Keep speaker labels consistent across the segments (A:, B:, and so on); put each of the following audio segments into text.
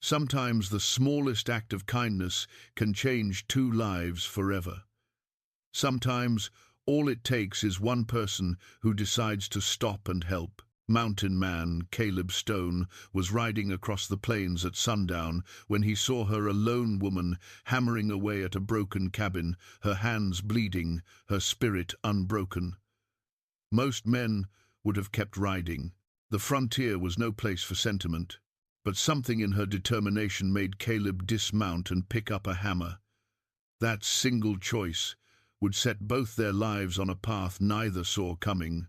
A: Sometimes the smallest act of kindness can change two lives forever. Sometimes all it takes is one person who decides to stop and help. Mountain man Caleb Stone was riding across the plains at sundown when he saw her, a lone woman, hammering away at a broken cabin, her hands bleeding, her spirit unbroken. Most men would have kept riding. The frontier was no place for sentiment. But something in her determination made Caleb dismount and pick up a hammer. That single choice would set both their lives on a path neither saw coming.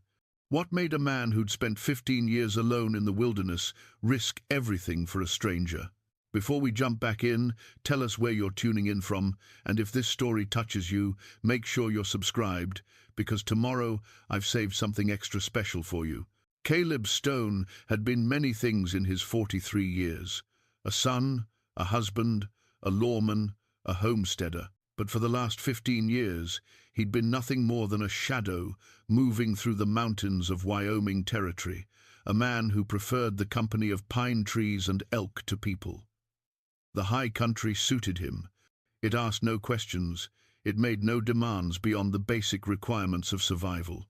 A: What made a man who'd spent 15 years alone in the wilderness risk everything for a stranger? Before we jump back in, tell us where you're tuning in from, and if this story touches you, make sure you're subscribed, because tomorrow I've saved something extra special for you. Caleb Stone had been many things in his 43 years. A son, a husband, a lawman, a homesteader. But for the last 15 years, he'd been nothing more than a shadow moving through the mountains of Wyoming territory, a man who preferred the company of pine trees and elk to people. The high country suited him. It asked no questions. It made no demands beyond the basic requirements of survival.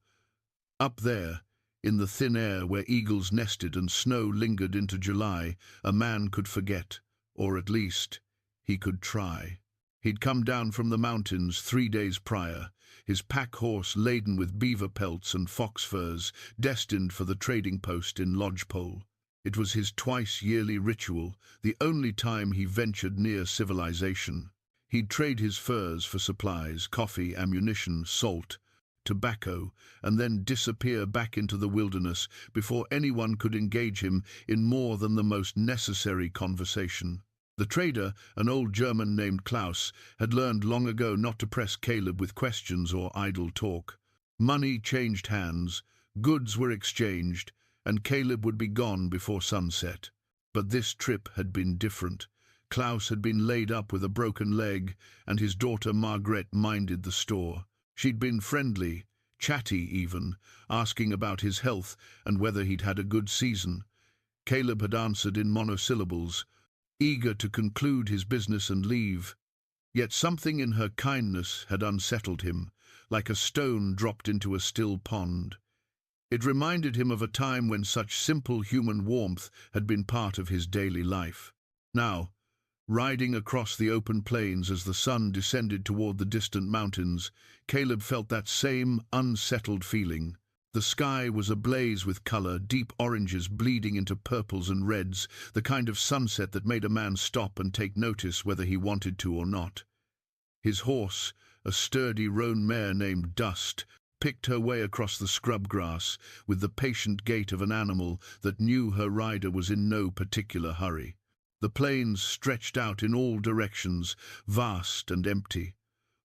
A: Up there, in the thin air where eagles nested and snow lingered into July, a man could forget, or at least, he could try. He'd come down from the mountains 3 days prior, his pack horse laden with beaver pelts and fox furs, destined for the trading post in Lodgepole. It was his twice-yearly ritual, the only time he ventured near civilization. He'd trade his furs for supplies, coffee, ammunition, salt, tobacco, and then disappear back into the wilderness before anyone could engage him in more than the most necessary conversation. The trader, an old German named Klaus, had learned long ago not to press Caleb with questions or idle talk. Money changed hands, goods were exchanged, and Caleb would be gone before sunset. But this trip had been different. Klaus had been laid up with a broken leg, and his daughter Margaret minded the store. She'd been friendly, chatty even, asking about his health and whether he'd had a good season. Caleb had answered in monosyllables, eager to conclude his business and leave. Yet something in her kindness had unsettled him, like a stone dropped into a still pond. It reminded him of a time when such simple human warmth had been part of his daily life. Now, riding across the open plains as the sun descended toward the distant mountains, Caleb felt that same unsettled feeling. The sky was ablaze with color, deep oranges bleeding into purples and reds, the kind of sunset that made a man stop and take notice whether he wanted to or not. His horse, a sturdy roan mare named Dust, picked her way across the scrub grass with the patient gait of an animal that knew her rider was in no particular hurry. The plains stretched out in all directions, vast and empty.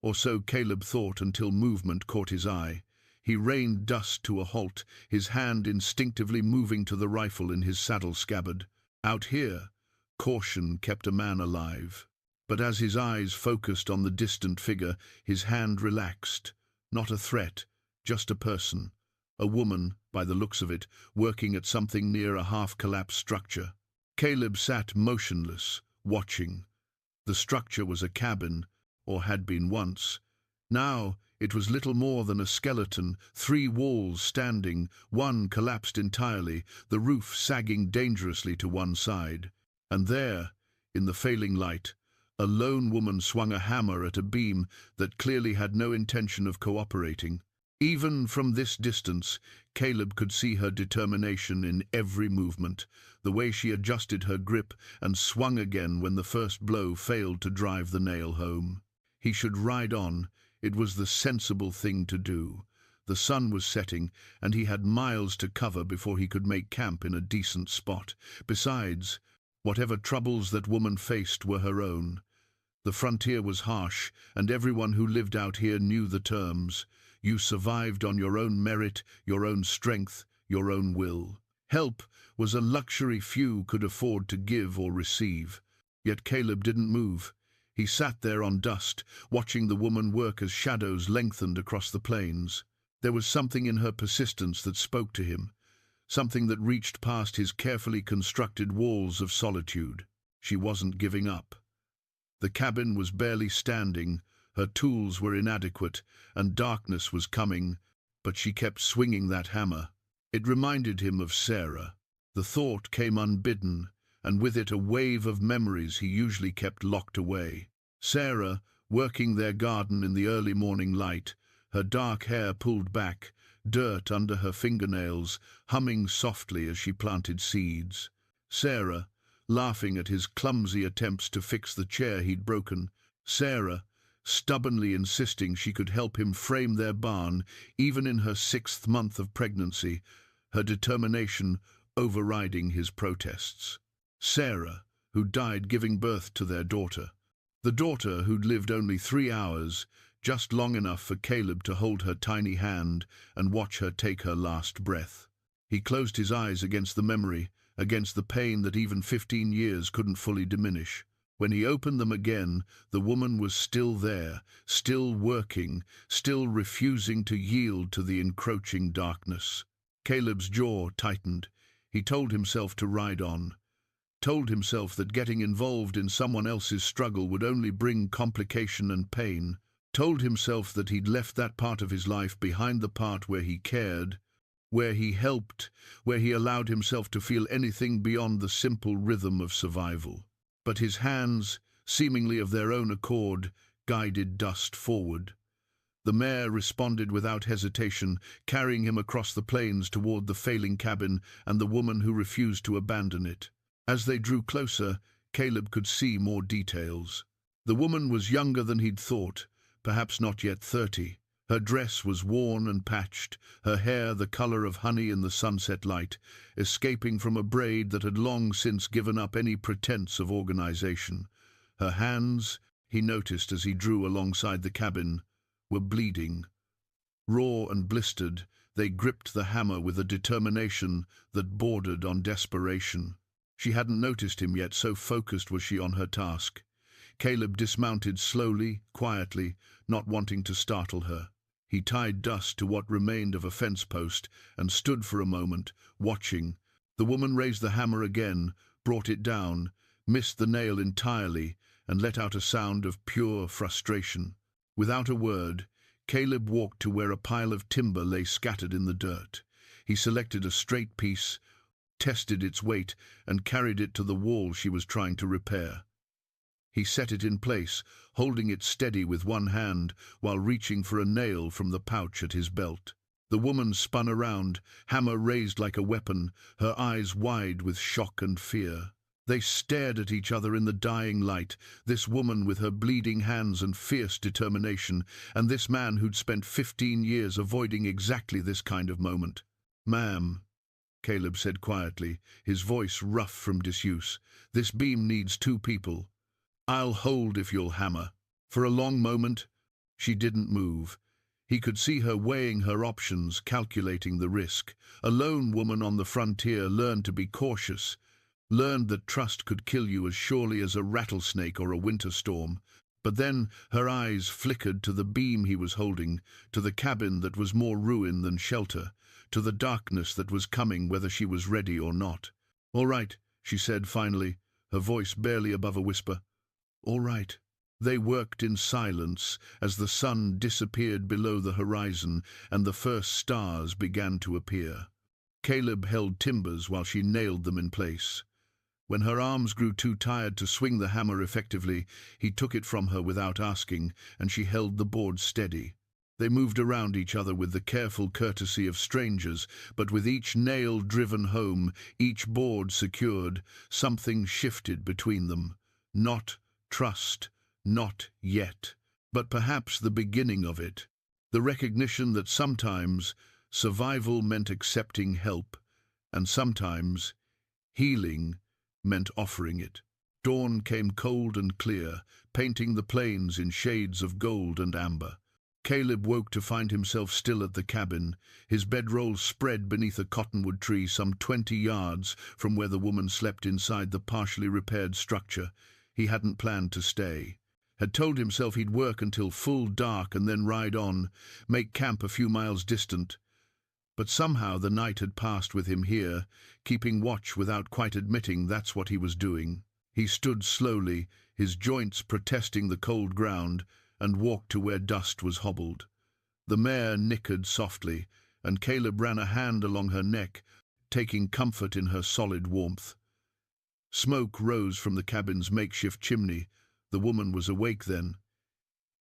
A: Or so Caleb thought until movement caught his eye. He reined Dust to a halt, his hand instinctively moving to the rifle in his saddle scabbard. Out here, caution kept a man alive. But as his eyes focused on the distant figure, his hand relaxed. Not a threat, just a person. A woman, by the looks of it, working at something near a half-collapsed structure. Caleb sat motionless, watching. The structure was a cabin, or had been once. Now it was little more than a skeleton, 3 walls standing, one collapsed entirely, the roof sagging dangerously to one side. And there, in the failing light, a lone woman swung a hammer at a beam that clearly had no intention of cooperating. Even from this distance, Caleb could see her determination in every movement, the way she adjusted her grip and swung again when the first blow failed to drive the nail home. He should ride on. It was the sensible thing to do. The sun was setting, and he had miles to cover before he could make camp in a decent spot. Besides, whatever troubles that woman faced were her own. The frontier was harsh, and everyone who lived out here knew the terms. You survived on your own merit, your own strength, your own will. Help was a luxury few could afford to give or receive. Yet Caleb didn't move. He sat there on Dust, watching the woman work as shadows lengthened across the plains. There was something in her persistence that spoke to him, something that reached past his carefully constructed walls of solitude. She wasn't giving up. The cabin was barely standing, her tools were inadequate, and darkness was coming, but she kept swinging that hammer. It reminded him of Sarah. The thought came unbidden, and with it a wave of memories he usually kept locked away. Sarah, working their garden in the early morning light, her dark hair pulled back, dirt under her fingernails, humming softly as she planted seeds. Sarah, laughing at his clumsy attempts to fix the chair he'd broken. Sarah, stubbornly insisting she could help him frame their barn, even in her 6th month of pregnancy, her determination overriding his protests. Sarah, who died giving birth to their daughter. The daughter who'd lived only 3 hours, just long enough for Caleb to hold her tiny hand and watch her take her last breath. He closed his eyes against the memory, against the pain that even 15 years couldn't fully diminish. When he opened them again, the woman was still there, still working, still refusing to yield to the encroaching darkness. Caleb's jaw tightened. He told himself to ride on. Told himself that getting involved in someone else's struggle would only bring complication and pain. Told himself that he'd left that part of his life behind, the part where he cared, where he helped, where he allowed himself to feel anything beyond the simple rhythm of survival. But his hands, seemingly of their own accord, guided Dust forward. The mare responded without hesitation, carrying him across the plains toward the failing cabin and the woman who refused to abandon it. As they drew closer, Caleb could see more details. The woman was younger than he'd thought, perhaps not yet 30. Her dress was worn and patched, her hair the color of honey in the sunset light, escaping from a braid that had long since given up any pretense of organization. Her hands, he noticed as he drew alongside the cabin, were bleeding. Raw and blistered, they gripped the hammer with a determination that bordered on desperation. She hadn't noticed him yet, so focused was she on her task. Caleb dismounted slowly, quietly, not wanting to startle her. He tied Dust to what remained of a fence post and stood for a moment, watching. The woman raised the hammer again, brought it down, missed the nail entirely, and let out a sound of pure frustration. Without a word, Caleb walked to where a pile of timber lay scattered in the dirt. He selected a straight piece, tested its weight, and carried it to the wall she was trying to repair. He set it in place, holding it steady with one hand while reaching for a nail from the pouch at his belt. The woman spun around, hammer raised like a weapon, her eyes wide with shock and fear. They stared at each other in the dying light, this woman with her bleeding hands and fierce determination, and this man who'd spent 15 years avoiding exactly this kind of moment. "Ma'am," Caleb said quietly, his voice rough from disuse, "this beam needs 2 people. I'll hold if you'll hammer." For a long moment, she didn't move. He could see her weighing her options, calculating the risk. A lone woman on the frontier learned to be cautious, learned that trust could kill you as surely as a rattlesnake or a winter storm. But then her eyes flickered to the beam he was holding, to the cabin that was more ruin than shelter, to the darkness that was coming whether she was ready or not. "All right," she said finally, her voice barely above a whisper. "All right." They worked in silence as the sun disappeared below the horizon and the first stars began to appear. Caleb held timbers while she nailed them in place. When her arms grew too tired to swing the hammer effectively, he took it from her without asking, and she held the board steady. They moved around each other with the careful courtesy of strangers, but with each nail driven home, each board secured, something shifted between them. Not trust, not yet, but perhaps the beginning of it. The recognition that sometimes survival meant accepting help, and sometimes healing meant offering it. Dawn came cold and clear, painting the plains in shades of gold and amber. Caleb woke to find himself still at the cabin, his bedroll spread beneath a cottonwood tree some 20 yards from where the woman slept inside the partially repaired structure. He hadn't planned to stay. Had told himself he'd work until full dark and then ride on, make camp a few miles distant. But somehow the night had passed with him here, keeping watch without quite admitting that's what he was doing. He stood slowly, his joints protesting the cold ground, and walked to where dust was hobbled. The mare nickered softly, and Caleb ran a hand along her neck, taking comfort in her solid warmth. Smoke rose from the cabin's makeshift chimney. The woman was awake then.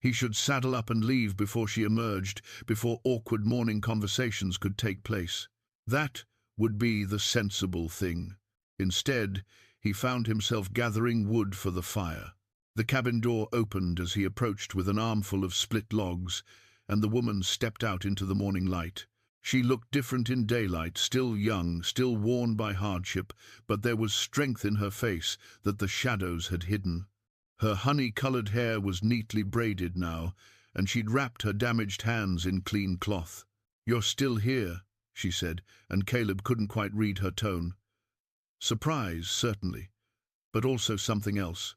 A: He should saddle up and leave before she emerged, before awkward morning conversations could take place. That would be the sensible thing. Instead, he found himself gathering wood for the fire. The cabin door opened as he approached with an armful of split logs, and the woman stepped out into the morning light. She looked different in daylight, still young, still worn by hardship, but there was strength in her face that the shadows had hidden. Her honey-colored hair was neatly braided now, and she'd wrapped her damaged hands in clean cloth. "You're still here," she said, and Caleb couldn't quite read her tone. Surprise, certainly, but also something else.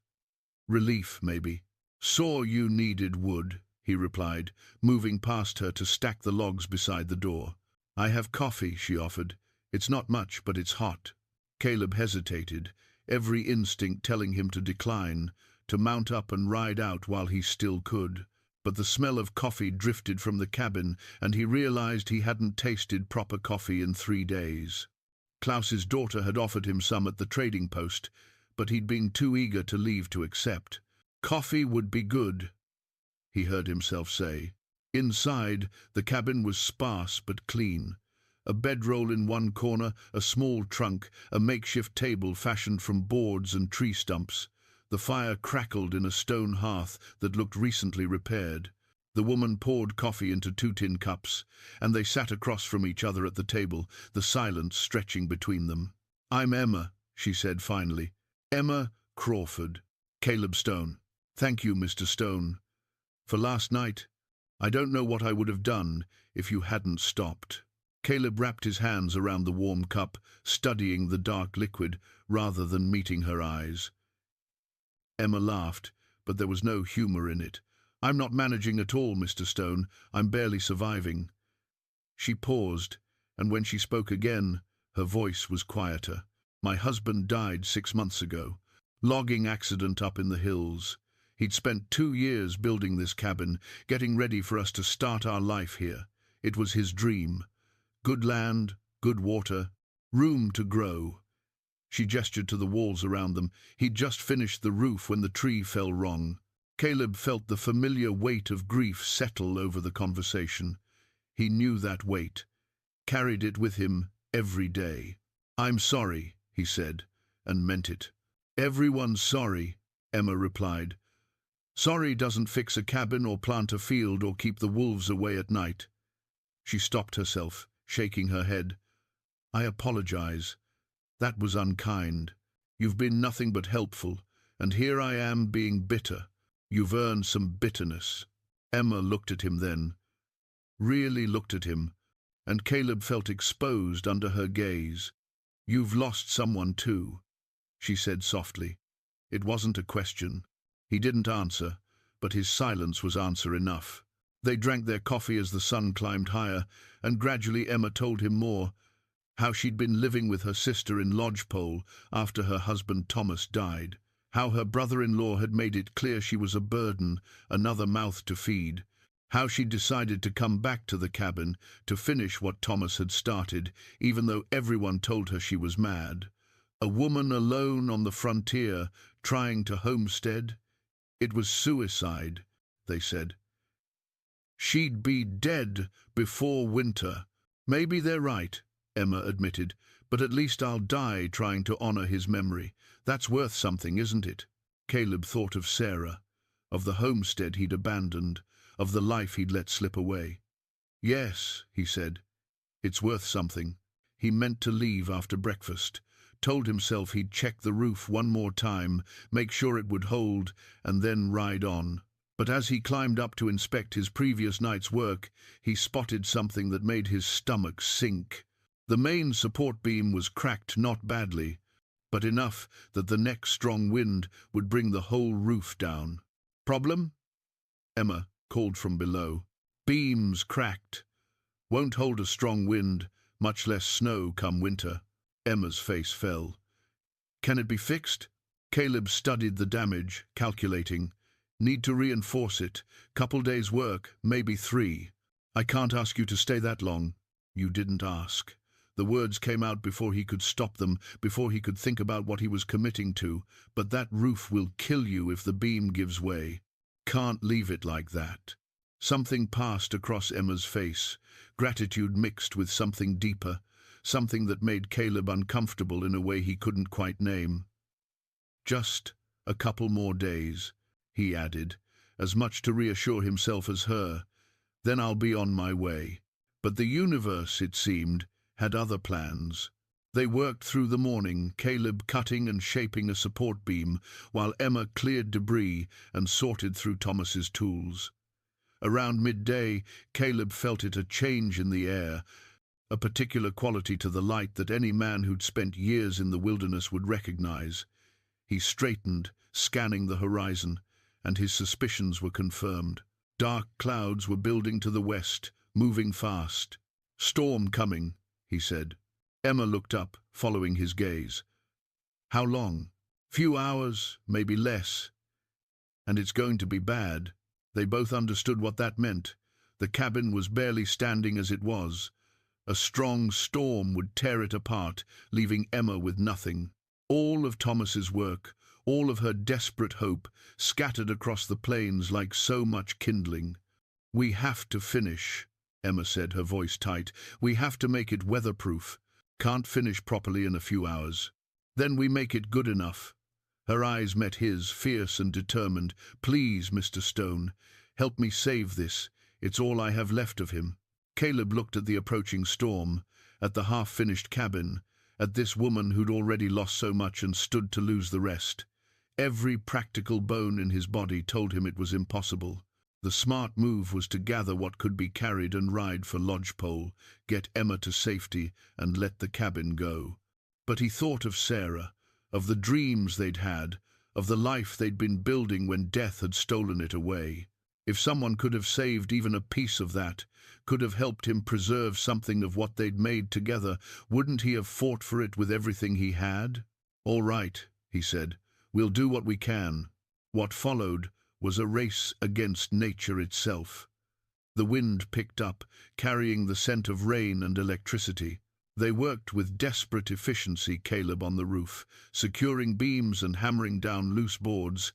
A: Relief, maybe. "Saw you needed wood," he replied, moving past her to stack the logs beside the door. "I have coffee," she offered. "It's not much, but it's hot." Caleb hesitated, every instinct telling him to decline, to mount up and ride out while he still could. But the smell of coffee drifted from the cabin, and he realized he hadn't tasted proper coffee in 3 days. Klaus's daughter had offered him some at the trading post, but he'd been too eager to leave to accept. Coffee would be good, he heard himself say. Inside, the cabin was sparse but clean. A bedroll in one corner, a small trunk, a makeshift table fashioned from boards and tree stumps. The fire crackled in a stone hearth that looked recently repaired. The woman poured coffee into 2 tin cups, and they sat across from each other at the table, the silence stretching between them. "I'm Emma," she said finally. "Emma Crawford. Caleb Stone." "Thank you, Mr. Stone. For last night, I don't know what I would have done if you hadn't stopped." Caleb wrapped his hands around the warm cup, studying the dark liquid rather than meeting her eyes. Emma laughed, but there was no humor in it. "I'm not managing at all, Mr. Stone. I'm barely surviving." She paused, and when she spoke again, her voice was quieter. "My husband died 6 months ago. Logging accident up in the hills. He'd spent 2 years building this cabin, getting ready for us to start our life here. It was his dream. Good land, good water, room to grow." She gestured to the walls around them. He'd just finished the roof when the tree fell wrong. Caleb felt the familiar weight of grief settle over the conversation. He knew that weight, carried it with him every day. "I'm sorry," he said, and meant it. "Everyone's sorry," Emma replied. "Sorry doesn't fix a cabin or plant a field or keep the wolves away at night." She stopped herself, shaking her head. "I apologize. That was unkind. You've been nothing but helpful, and here I am being bitter. You've earned some bitterness." Emma looked at him then, really looked at him, and Caleb felt exposed under her gaze. "You've lost someone too," she said softly. It wasn't a question. He didn't answer, but his silence was answer enough. They drank their coffee as the sun climbed higher, and gradually Emma told him more. How she'd been living with her sister in Lodgepole after her husband Thomas died. How her brother-in-law had made it clear she was a burden, another mouth to feed. How she'd decided to come back to the cabin, to finish what Thomas had started, even though everyone told her she was mad. A woman alone on the frontier, trying to homestead. It was suicide, they said. She'd be dead before winter. "Maybe they're right," Emma admitted, "but at least I'll die trying to honor his memory. That's worth something, isn't it?" Caleb thought of Sarah, of the homestead he'd abandoned, of the life he'd let slip away. "Yes," he said, "it's worth something." He meant to leave after breakfast, told himself he'd check the roof one more time, make sure it would hold, and then ride on. But as he climbed up to inspect his previous night's work, he spotted something that made his stomach sink. The main support beam was cracked not badly, but enough that the next strong wind would bring the whole roof down. "Problem?" Emma called from below. "Beam's cracked. Won't hold a strong wind, much less snow come winter." Emma's face fell. "Can it be fixed?" Caleb studied the damage, calculating. Need to reinforce it. Couple days' work, maybe 3. I can't ask you to stay that long. You didn't ask. The words came out before he could stop them, before he could think about what he was committing to. But that roof will kill you if the beam gives way. Can't leave it like that. Something passed across Emma's face, gratitude mixed with something deeper, something that made Caleb uncomfortable in a way he couldn't quite name. Just a couple more days, he added, as much to reassure himself as her. Then I'll be on my way. But the universe, it seemed, had other plans. They worked through the morning, Caleb cutting and shaping a support beam, while Emma cleared debris and sorted through Thomas's tools. Around midday, Caleb felt a change in the air, a particular quality to the light that any man who'd spent years in the wilderness would recognize. He straightened, scanning the horizon, and his suspicions were confirmed. Dark clouds were building to the west, moving fast. "Storm coming," he said. Emma looked up, following his gaze. "How long?" "Few hours, maybe less. And it's going to be bad." They both understood what that meant. The cabin was barely standing as it was. A strong storm would tear it apart, leaving Emma with nothing. All of Thomas's work, all of her desperate hope, scattered across the plains like so much kindling. "We have to finish," Emma said, her voice tight. "We have to make it weatherproof. Can't finish properly in a few hours. Then we make it good enough." Her eyes met his, fierce and determined. "Please, Mr. Stone, help me save this. It's all I have left of him." Caleb looked at the approaching storm, at the half-finished cabin, at this woman who'd already lost so much and stood to lose the rest. Every practical bone in his body told him it was impossible. The smart move was to gather what could be carried and ride for lodgepole, get Emma to safety, and let the cabin go. But he thought of Sarah, of the dreams they'd had, of the life they'd been building when death had stolen it away. If someone could have saved even a piece of that, could have helped him preserve something of what they'd made together, wouldn't he have fought for it with everything he had? "All right," he said, "we'll do what we can." What followed was a race against nature itself. The wind picked up, carrying the scent of rain and electricity. They worked with desperate efficiency, Caleb on the roof, securing beams and hammering down loose boards,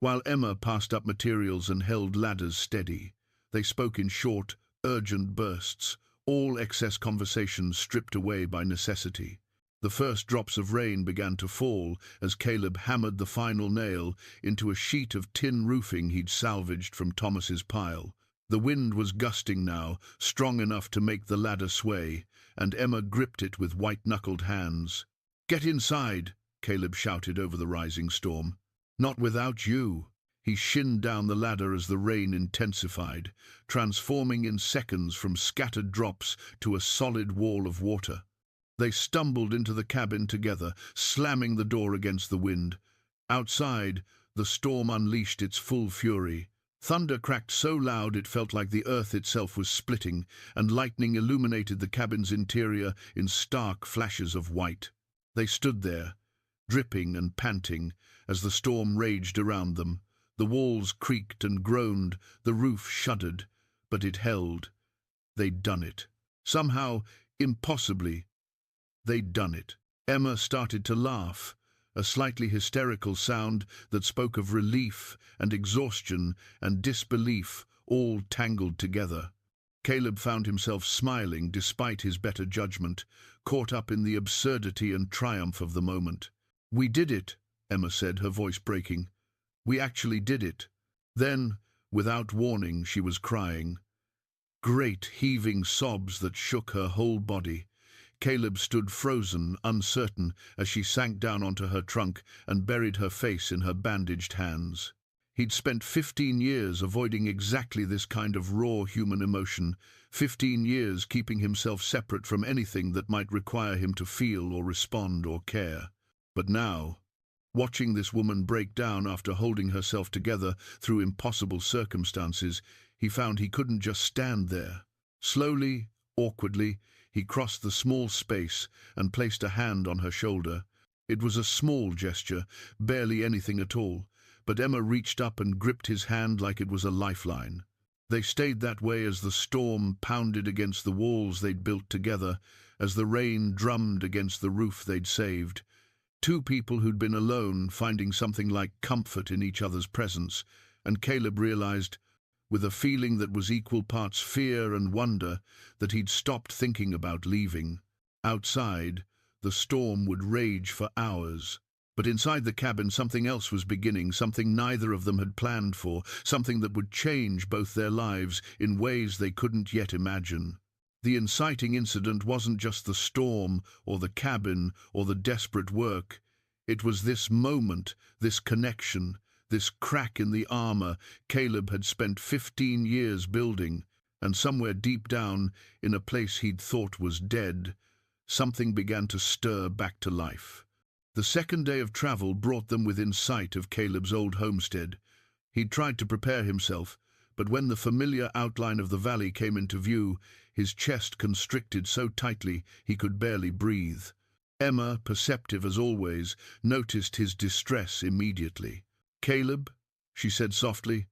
A: while Emma passed up materials and held ladders steady. They spoke in short, urgent bursts, all excess conversations stripped away by necessity. The first drops of rain began to fall as Caleb hammered the final nail into a sheet of tin roofing he'd salvaged from Thomas's pile. The wind was gusting now, strong enough to make the ladder sway, and Emma gripped it with white-knuckled hands. "Get inside," Caleb shouted over the rising storm. "Not without you." He shinned down the ladder as the rain intensified, transforming in seconds from scattered drops to a solid wall of water. They stumbled into the cabin together, slamming the door against the wind. Outside, the storm unleashed its full fury. Thunder cracked so loud it felt like the earth itself was splitting, and lightning illuminated the cabin's interior in stark flashes of white. They stood there, dripping and panting, as the storm raged around them. The walls creaked and groaned, the roof shuddered, but it held. They'd done it. Somehow, impossibly, they'd done it. Emma started to laugh, a slightly hysterical sound that spoke of relief and exhaustion and disbelief all tangled together. Caleb found himself smiling despite his better judgment, caught up in the absurdity and triumph of the moment. "We did it," Emma said, her voice breaking. "We actually did it." Then, without warning, she was crying. Great heaving sobs that shook her whole body. Caleb stood frozen, uncertain, as she sank down onto her trunk and buried her face in her bandaged hands. He'd spent 15 years avoiding exactly this kind of raw human emotion, 15 years keeping himself separate from anything that might require him to feel or respond or care. But now, watching this woman break down after holding herself together through impossible circumstances, he found he couldn't just stand there. Slowly, awkwardly, he crossed the small space and placed a hand on her shoulder. It was a small gesture, barely anything at all, but Emma reached up and gripped his hand like it was a lifeline. They stayed that way as the storm pounded against the walls they'd built together, as the rain drummed against the roof they'd saved. Two people who'd been alone, finding something like comfort in each other's presence, and Caleb realized, with a feeling that was equal parts fear and wonder, that he'd stopped thinking about leaving. Outside, the storm would rage for hours. But inside the cabin something else was beginning, something neither of them had planned for, something that would change both their lives in ways they couldn't yet imagine. The inciting incident wasn't just the storm, or the cabin, or the desperate work. It was this moment, this connection, this crack in the armor Caleb had spent 15 years building, and somewhere deep down, in a place he'd thought was dead, something began to stir back to life. The second day of travel brought them within sight of Caleb's old homestead. He'd tried to prepare himself, but when the familiar outline of the valley came into view, his chest constricted so tightly he could barely breathe. Emma, perceptive as always, noticed his distress immediately. "Caleb," she said softly.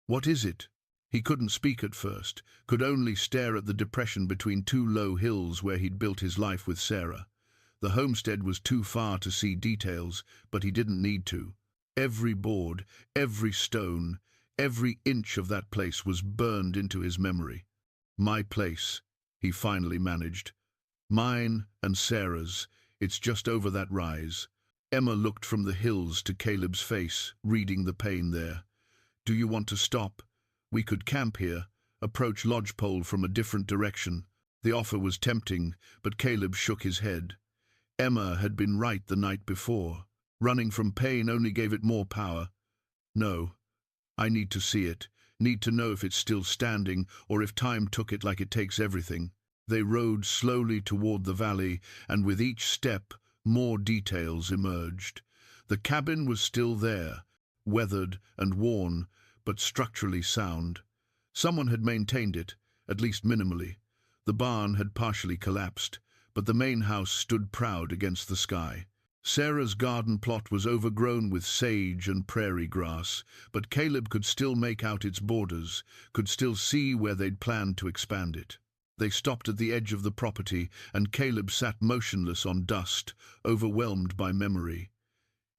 A: "What is it?" He couldn't speak at first, could only stare at the depression between two low hills where he'd built his life with Sarah. The homestead was too far to see details, but he didn't need to. Every board, every stone, every inch of that place was burned into his memory. "My place," he finally managed. "Mine and Sarah's. It's just over that rise." Emma looked from the hills to Caleb's face, reading the pain there. "Do you want to stop? We could camp here, approach Lodgepole from a different direction." The offer was tempting, but Caleb shook his head. Emma had been right the night before. Running from pain only gave it more power. "No, I need to see it, need to know if it's still standing, or if time took it like it takes everything." They rode slowly toward the valley, and with each step, more details emerged. The cabin was still there, weathered and worn, but structurally sound. Someone had maintained it, at least minimally. The barn had partially collapsed, but the main house stood proud against the sky. Sarah's garden plot was overgrown with sage and prairie grass, but Caleb could still make out its borders, could still see where they'd planned to expand it. They stopped at the edge of the property, and Caleb sat motionless on dust, overwhelmed by memory.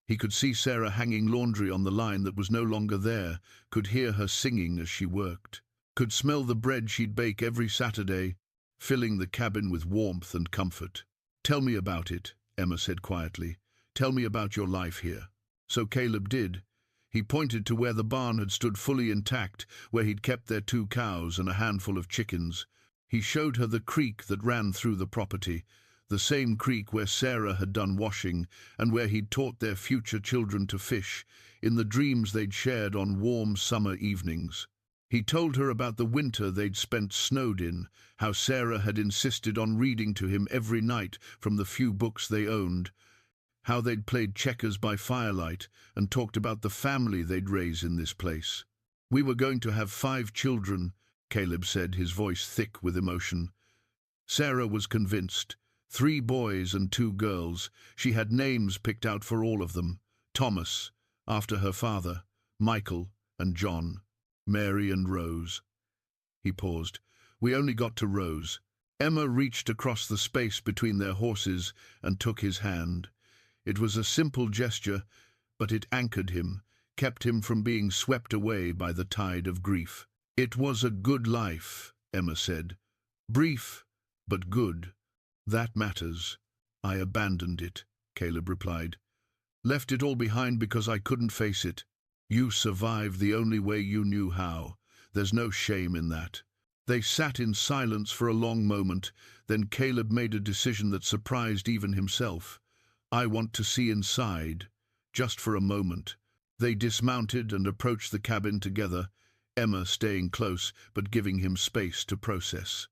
A: He could see Sarah hanging laundry on the line that was no longer there, could hear her singing as she worked, could smell the bread she'd bake every Saturday, filling the cabin with warmth and comfort. "Tell me about it," Emma said quietly. "Tell me about your life here." So Caleb did. He pointed to where the barn had stood fully intact, where he'd kept their 2 cows and a handful of chickens. He showed her the creek that ran through the property, the same creek where Sarah had done washing and where he'd taught their future children to fish, in the dreams they'd shared on warm summer evenings. He told her about the winter they'd spent snowed in, how Sarah had insisted on reading to him every night from the few books they owned, how they'd played checkers by firelight and talked about the family they'd raise in this place. "We were going to have 5 children," Caleb said, his voice thick with emotion. Sarah was convinced. 3 boys and 2 girls. She had names picked out for all of them. Thomas, after her father, Michael and John, Mary and Rose. He paused. "We only got to Rose." Emma reached across the space between their horses and took his hand. It was a simple gesture, but it anchored him, kept him from being swept away by the tide of grief. "It was a good life," Emma said. "Brief, but good. That matters." "I abandoned it," Caleb replied. "Left it all behind because I couldn't face it. You survived the only way you knew how. There's no shame in that." They sat in silence for a long moment, then Caleb made a decision that surprised even himself. "I want to see inside, just for a moment." They dismounted and approached the cabin together, Emma staying close but giving him space to process.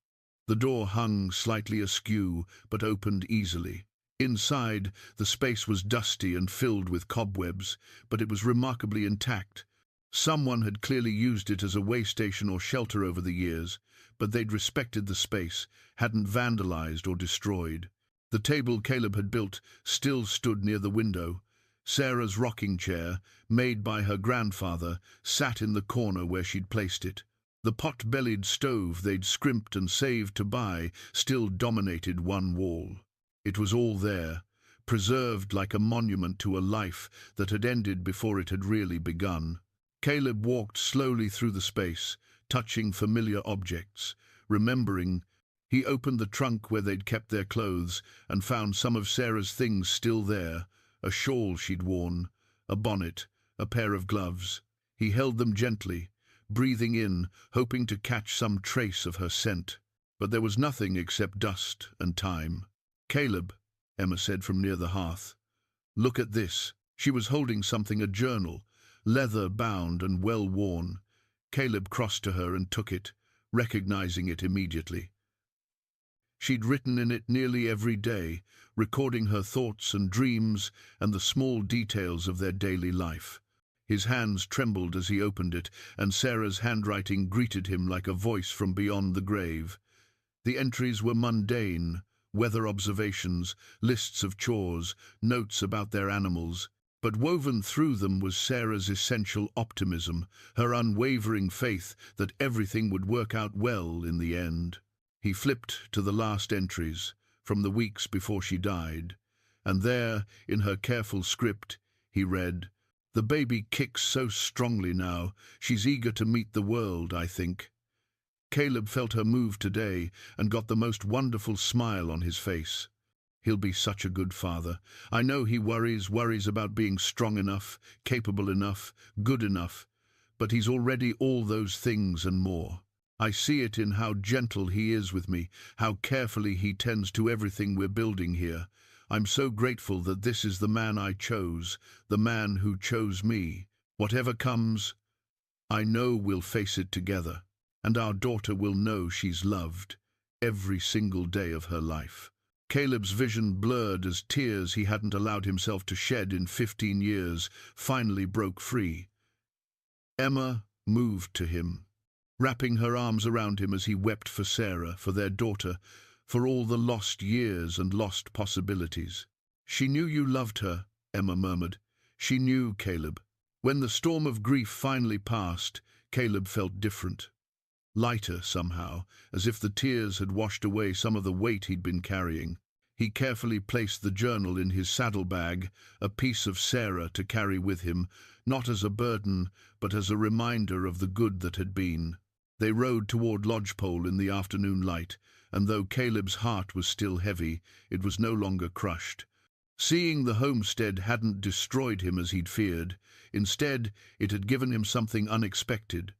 A: The door hung slightly askew but opened easily. Inside, the space was dusty and filled with cobwebs, but it was remarkably intact. Someone had clearly used it as a way station or shelter over the years, but they'd respected the space, hadn't vandalized or destroyed. The table Caleb had built still stood near the window. Sarah's rocking chair, made by her grandfather, sat in the corner where she'd placed it. The pot-bellied stove they'd scrimped and saved to buy still dominated one wall. It was all there, preserved like a monument to a life that had ended before it had really begun. Caleb walked slowly through the space, touching familiar objects, remembering. He opened the trunk where they'd kept their clothes and found some of Sarah's things still there, a shawl she'd worn, a bonnet, a pair of gloves. He held them gently, breathing in, hoping to catch some trace of her scent. But there was nothing except dust and time. "Caleb," Emma said from near the hearth. "Look at this." She was holding something, a journal, leather-bound and well-worn. Caleb crossed to her and took it, recognizing it immediately. She'd written in it nearly every day, recording her thoughts and dreams and the small details of their daily life. His hands trembled as he opened it, and Sarah's handwriting greeted him like a voice from beyond the grave. The entries were mundane, weather observations, lists of chores, notes about their animals, but woven through them was Sarah's essential optimism, her unwavering faith that everything would work out well in the end. He flipped to the last entries, from the weeks before she died, and there, in her careful script, he read, "The baby kicks so strongly now, she's eager to meet the world, I think." Caleb felt her move today and got the most wonderful smile on his face. He'll be such a good father. I know he worries about being strong enough, capable enough, good enough, but he's already all those things and more. I see it in how gentle he is with me, how carefully he tends to everything we're building here. I'm so grateful that this is the man I chose, the man who chose me. Whatever comes, I know we'll face it together, and our daughter will know she's loved every single day of her life. Caleb's vision blurred as tears he hadn't allowed himself to shed in 15 years finally broke free. Emma moved to him, wrapping her arms around him as he wept for Sarah, for their daughter, for all the lost years and lost possibilities. "She knew you loved her," Emma murmured. "She knew, Caleb." When the storm of grief finally passed, Caleb felt different. Lighter, somehow, as if the tears had washed away some of the weight he'd been carrying. He carefully placed the journal in his saddlebag, a piece of Sarah to carry with him, not as a burden, but as a reminder of the good that had been. They rode toward Lodgepole in the afternoon light, and though Caleb's heart was still heavy, it was no longer crushed. Seeing the homestead hadn't destroyed him as he'd feared. Instead, it had given him something unexpected.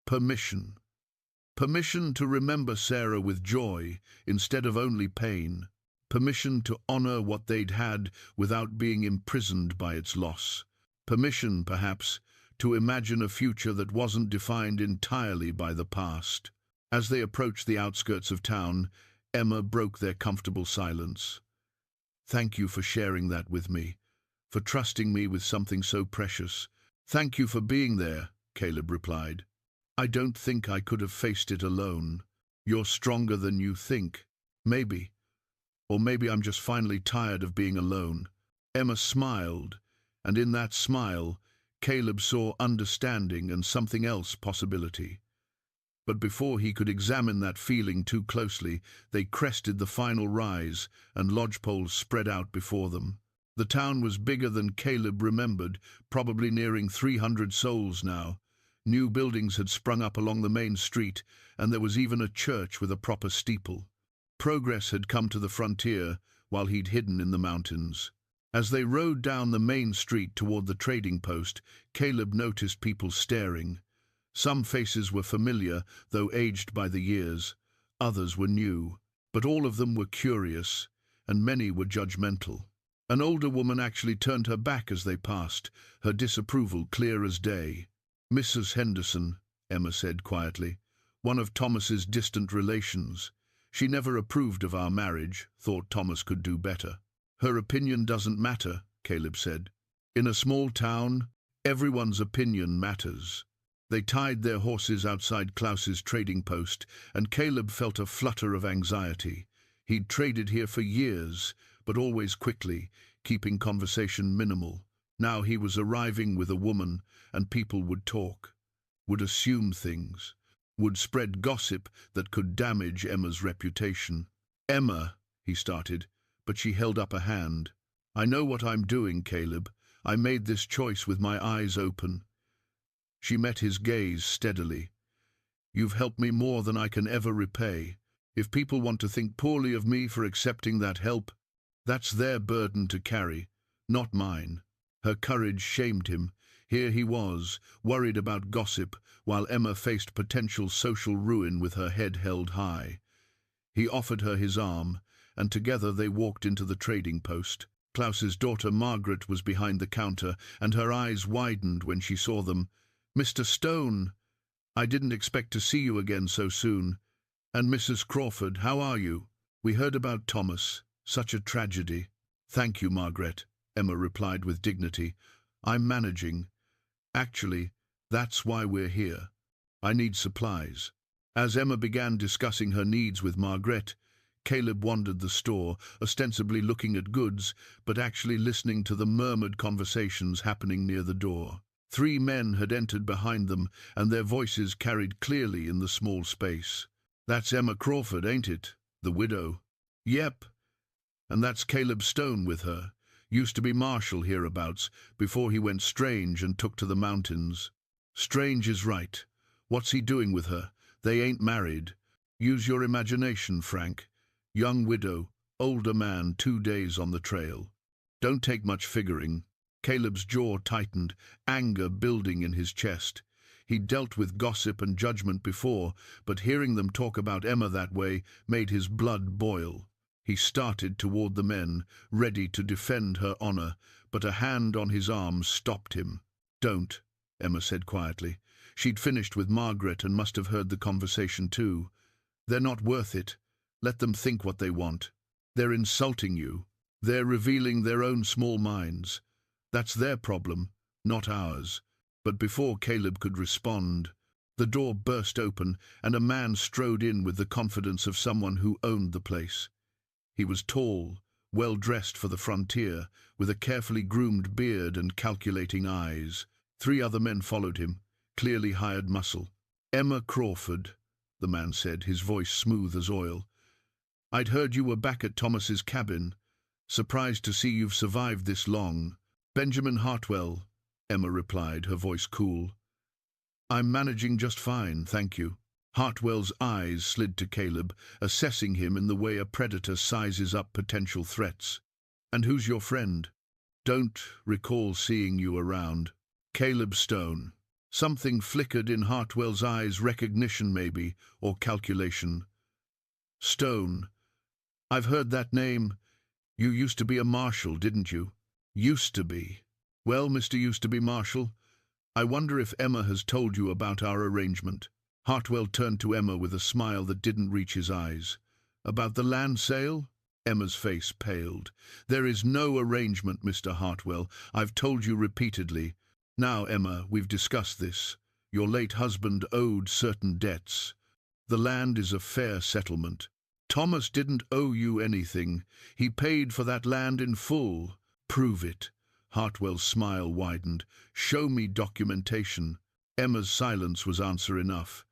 A: Permission. Permission to remember Sarah with joy instead of only pain. Permission to honor what they'd had without being imprisoned by its loss. Permission, perhaps, to imagine a future that wasn't defined entirely by the past. As they approached the outskirts of town, Emma broke their comfortable silence. "Thank you for sharing that with me, for trusting me with something so precious." "Thank you for being there," Caleb replied. "I don't think I could have faced it alone. You're stronger than you think. Maybe. Or maybe I'm just finally tired of being alone." Emma smiled, and in that smile, Caleb saw understanding and something else, possibility. But before he could examine that feeling too closely, they crested the final rise, and lodgepoles spread out before them. The town was bigger than Caleb remembered, probably nearing 300 souls now. New buildings had sprung up along the main street, and there was even a church with a proper steeple. Progress had come to the frontier, while he'd hidden in the mountains. As they rode down the main street toward the trading post, Caleb noticed people staring. Some faces were familiar, though aged by the years. Others were new, but all of them were curious, and many were judgmental. An older woman actually turned her back as they passed, her disapproval clear as day. "Mrs. Henderson," Emma said quietly, "one of Thomas's distant relations. She never approved of our marriage, thought Thomas could do better." "Her opinion doesn't matter," Caleb said. "In a small town, everyone's opinion matters." They tied their horses outside Klaus's trading post, and Caleb felt a flutter of anxiety. He'd traded here for years, but always quickly, keeping conversation minimal. Now he was arriving with a woman, and people would talk, would assume things, would spread gossip that could damage Emma's reputation. "Emma," he started, but she held up a hand. "I know what I'm doing, Caleb. I made this choice with my eyes open." She met his gaze steadily. "You've helped me more than I can ever repay. If people want to think poorly of me for accepting that help, that's their burden to carry, not mine." Her courage shamed him. Here he was, worried about gossip, while Emma faced potential social ruin with her head held high. He offered her his arm, and together they walked into the trading post. Klaus's daughter Margaret was behind the counter, and her eyes widened when she saw them. "Mr. Stone, I didn't expect to see you again so soon. And Mrs. Crawford, how are you? We heard about Thomas. Such a tragedy." "Thank you, Margaret," Emma replied with dignity. "I'm managing. Actually, that's why we're here. I need supplies." As Emma began discussing her needs with Margaret, Caleb wandered the store, ostensibly looking at goods, but actually listening to the murmured conversations happening near the door. 3 men had entered behind them, and their voices carried clearly in the small space. "That's Emma Crawford, ain't it? The widow." "Yep. And that's Caleb Stone with her. Used to be marshal hereabouts, before he went strange and took to the mountains." "Strange is right. What's he doing with her? They ain't married. Use your imagination, Frank. Young widow, older man, 2 days on the trail. Don't take much figuring." Caleb's jaw tightened, anger building in his chest. He'd dealt with gossip and judgment before, but hearing them talk about Emma that way made his blood boil. He started toward the men, ready to defend her honor, but a hand on his arm stopped him. "Don't," Emma said quietly. She'd finished with Margaret and must have heard the conversation too. "They're not worth it. Let them think what they want. They're insulting you. They're revealing their own small minds. That's their problem, not ours." But before Caleb could respond, the door burst open and a man strode in with the confidence of someone who owned the place. He was tall, well-dressed for the frontier, with a carefully groomed beard and calculating eyes. 3 other men followed him, clearly hired muscle. "Emma Crawford," the man said, his voice smooth as oil. "I'd heard you were back at Thomas's cabin. Surprised to see you've survived this long." "Benjamin Hartwell," Emma replied, her voice cool. "I'm managing just fine, thank you." Hartwell's eyes slid to Caleb, assessing him in the way a predator sizes up potential threats. "And who's your friend?" "Don't recall seeing you around." "Caleb Stone." Something flickered in Hartwell's eyes, recognition maybe, or calculation. "Stone. I've heard that name. You used to be a marshal, didn't you?" "Used to be." "Well, Mr. Used-to-be Marshal, I wonder if Emma has told you about our arrangement." Hartwell turned to Emma with a smile that didn't reach his eyes. "About the land sale?" Emma's face paled. "There is no arrangement, Mr. Hartwell. I've told you repeatedly. Now, Emma, we've discussed this. Your late husband owed certain debts. The land is a fair settlement. Thomas didn't owe you anything. He paid for that land in full." "Prove it." Hartwell's smile widened. "Show me documentation." Emma's silence was answer enough.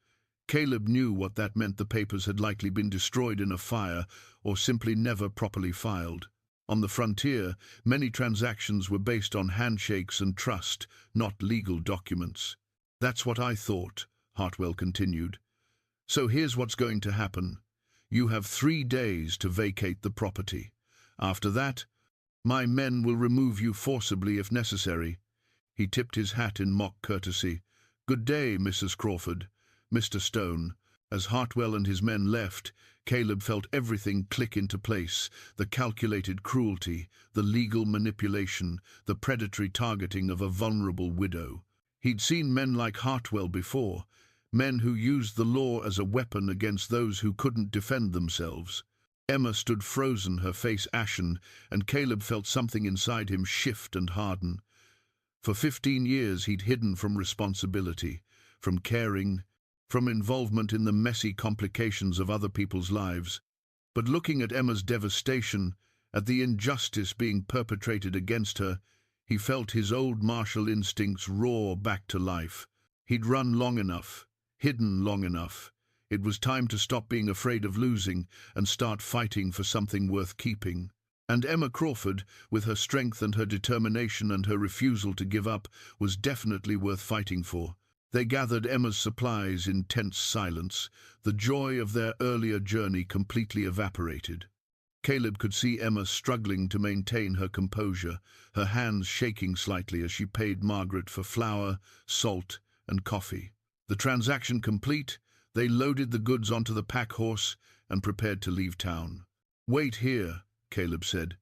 A: Caleb knew what that meant. The papers had likely been destroyed in a fire or simply never properly filed. On the frontier, many transactions were based on handshakes and trust, not legal documents. "That's what I thought," Hartwell continued. "So here's what's going to happen. You have 3 days to vacate the property. After that, my men will remove you forcibly if necessary." He tipped his hat in mock courtesy. "Good day, Mrs. Crawford, Mr. Stone." As Hartwell and his men left, Caleb felt everything click into place: the calculated cruelty, the legal manipulation, the predatory targeting of a vulnerable widow. He'd seen men like Hartwell before, men who used the law as a weapon against those who couldn't defend themselves. Emma stood frozen, her face ashen, and Caleb felt something inside him shift and harden. For 15 years he'd hidden from responsibility, from caring, from involvement in the messy complications of other people's lives. But looking at Emma's devastation, at the injustice being perpetrated against her, he felt his old martial instincts roar back to life. He'd run long enough, hidden long enough. It was time to stop being afraid of losing and start fighting for something worth keeping. And Emma Crawford, with her strength and her determination and her refusal to give up, was definitely worth fighting for. They gathered Emma's supplies in tense silence. The joy of their earlier journey completely evaporated. Caleb could see Emma struggling to maintain her composure, her hands shaking slightly as she paid Margaret for flour, salt, and coffee. The transaction complete, they loaded the goods onto the pack horse and prepared to leave town. "Wait here," Caleb said.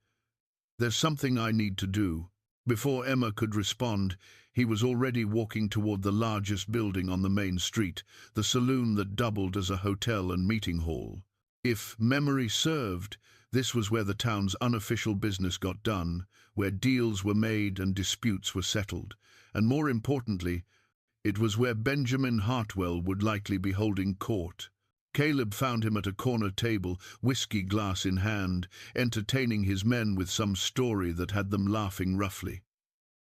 A: "There's something I need to do." Before Emma could respond, he was already walking toward the largest building on the main street, the saloon that doubled as a hotel and meeting hall. If memory served, this was where the town's unofficial business got done, where deals were made and disputes were settled, and more importantly, it was where Benjamin Hartwell would likely be holding court. Caleb found him at a corner table, whiskey glass in hand, entertaining his men with some story that had them laughing roughly.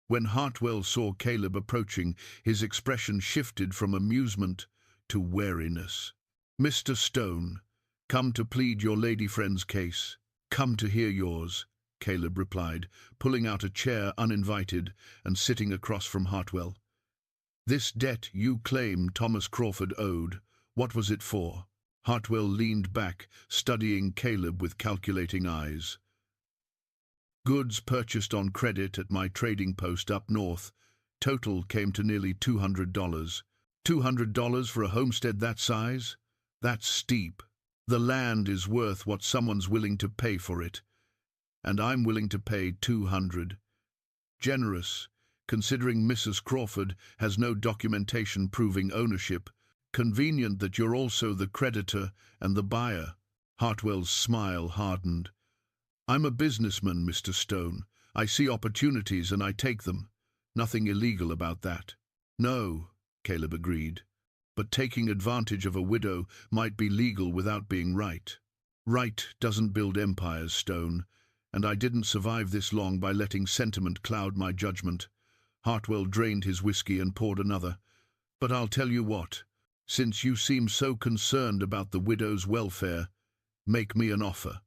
A: When Hartwell saw Caleb approaching, his expression shifted from amusement to wariness. "Mr. Stone, come to plead your lady friend's case." "Come to hear yours," Caleb replied, pulling out a chair uninvited and sitting across from Hartwell. "This debt you claim Thomas Crawford owed, what was it for?" Hartwell leaned back, studying Caleb with calculating eyes. "Goods purchased on credit at my trading post up north. Total came to nearly $200. $200 for a homestead that size? That's steep. The land is worth what someone's willing to pay for it. And I'm willing to pay $200. Generous, considering Mrs. Crawford has no documentation proving ownership. Convenient that you're also the creditor and the buyer." Hartwell's smile hardened. "I'm a businessman, Mr. Stone. I see opportunities and I take them. Nothing illegal about that." "No," Caleb agreed. "But taking advantage of a widow might be legal without being right. Right doesn't build empires, Stone, and I didn't survive this long by letting sentiment cloud my judgment." Hartwell drained his whiskey and poured another. "But I'll tell you what. Since you seem so concerned about the widow's welfare, make me an offer.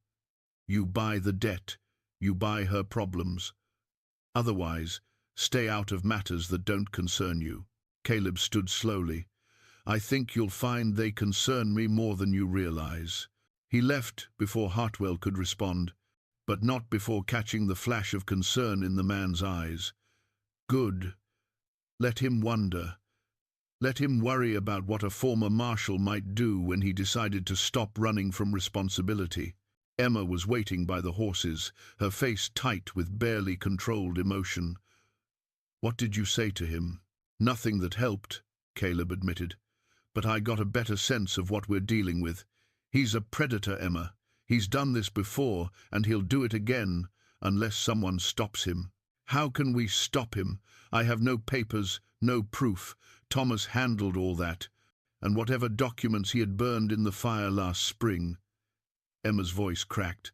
A: You buy the debt, you buy her problems. Otherwise, stay out of matters that don't concern you." Caleb stood slowly. "I think you'll find they concern me more than you realize." He left before Hartwell could respond, but not before catching the flash of concern in the man's eyes. Good. Let him wonder. Let him worry about what a former marshal might do when he decided to stop running from responsibility. Emma was waiting by the horses, her face tight with barely controlled emotion. "What did you say to him?" "Nothing that helped," Caleb admitted. "But I got a better sense of what we're dealing with. He's a predator, Emma. He's done this before, and he'll do it again, unless someone stops him." "How can we stop him? I have no papers, no proof. Thomas handled all that, and whatever documents he had burned in the fire last spring." Emma's voice cracked.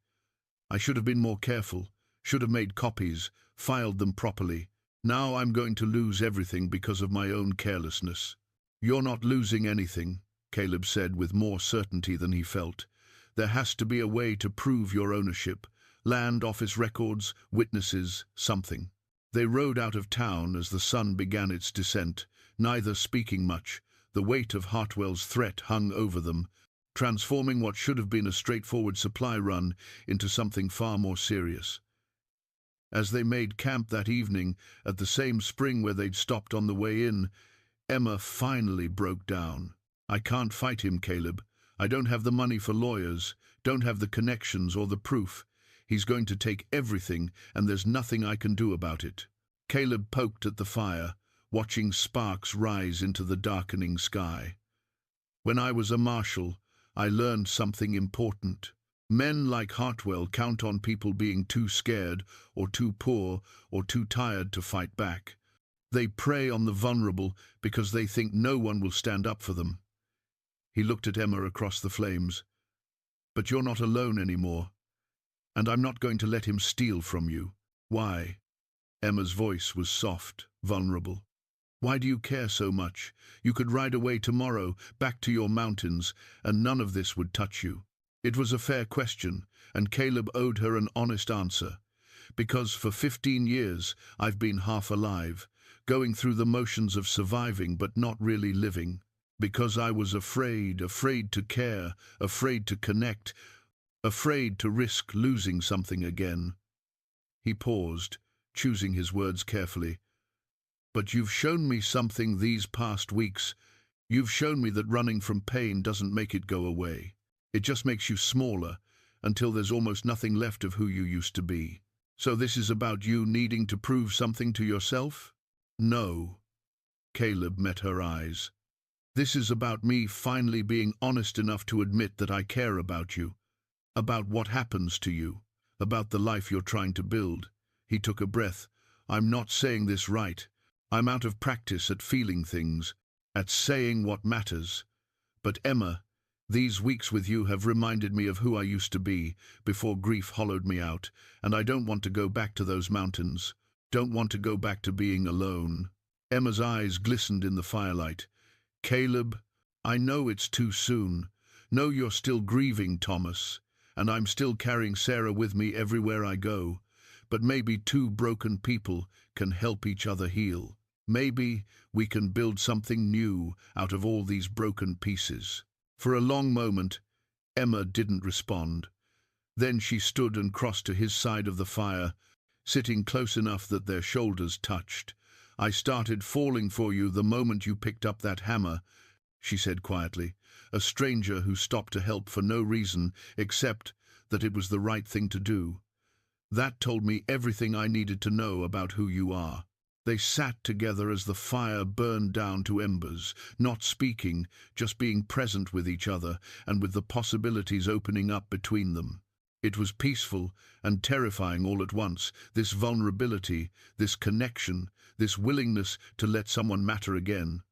A: "I should have been more careful, should have made copies, filed them properly. Now I'm going to lose everything because of my own carelessness." "You're not losing anything," Caleb said with more certainty than he felt. "There has to be a way to prove your ownership. Land office records, witnesses, something." They rode out of town as the sun began its descent, neither speaking much. The weight of Hartwell's threat hung over them, transforming what should have been a straightforward supply run into something far more serious. As they made camp that evening, at the same spring where they'd stopped on the way in, Emma finally broke down. "I can't fight him, Caleb. I don't have the money for lawyers, don't have the connections or the proof. He's going to take everything, and there's nothing I can do about it." Caleb poked at the fire, watching sparks rise into the darkening sky. "When I was a marshal, I learned something important. Men like Hartwell count on people being too scared, or too poor, or too tired to fight back. They prey on the vulnerable because they think no one will stand up for them." He looked at Emma across the flames. But you're not alone anymore, and I'm not going to let him steal from you. Why? Emma's voice was soft, vulnerable. Why do you care so much? You could ride away tomorrow, back to your mountains, and none of this would touch you. It was a fair question, and Caleb owed her an honest answer. Because for 15 years I've been half alive, going through the motions of surviving but not really living. Because I was afraid to care, afraid to connect, afraid to risk losing something again. He paused, choosing his words carefully. But you've shown me something these past weeks. You've shown me that running from pain doesn't make it go away. It just makes you smaller, until there's almost nothing left of who you used to be. So this is about you needing to prove something to yourself? No. Caleb met her eyes. This is about me finally being honest enough to admit that I care about you, about what happens to you, about the life you're trying to build. He took a breath. I'm not saying this right. I'm out of practice at feeling things, at saying what matters. But Emma, these weeks with you have reminded me of who I used to be before grief hollowed me out, and I don't want to go back to those mountains. Don't want to go back to being alone. Emma's eyes glistened in the firelight. Caleb, I know it's too soon. Know you're still grieving, Thomas, and I'm still carrying Sarah with me everywhere I go. But maybe two broken people can help each other heal. Maybe we can build something new out of all these broken pieces. For a long moment, Emma didn't respond. Then she stood and crossed to his side of the fire, sitting close enough that their shoulders touched. I started falling for you the moment you picked up that hammer, she said quietly, a stranger who stopped to help for no reason except that it was the right thing to do. That told me everything I needed to know about who you are. They sat together as the fire burned down to embers, not speaking, just being present with each other and with the possibilities opening up between them. It was peaceful and terrifying all at once, this vulnerability, this connection, this willingness to let someone matter again.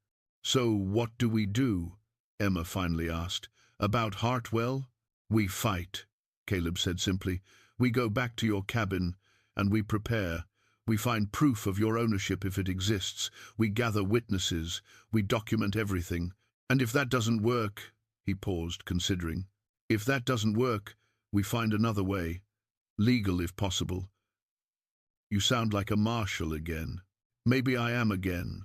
A: So what do we do? Emma finally asked. About Hartwell? We fight, Caleb said simply. We go back to your cabin, and we prepare. We find proof of your ownership if it exists. We gather witnesses. We document everything. And if that doesn't work, he paused, considering. If that doesn't work, we find another way. Legal, if possible. You sound like a marshal again. Maybe I am again.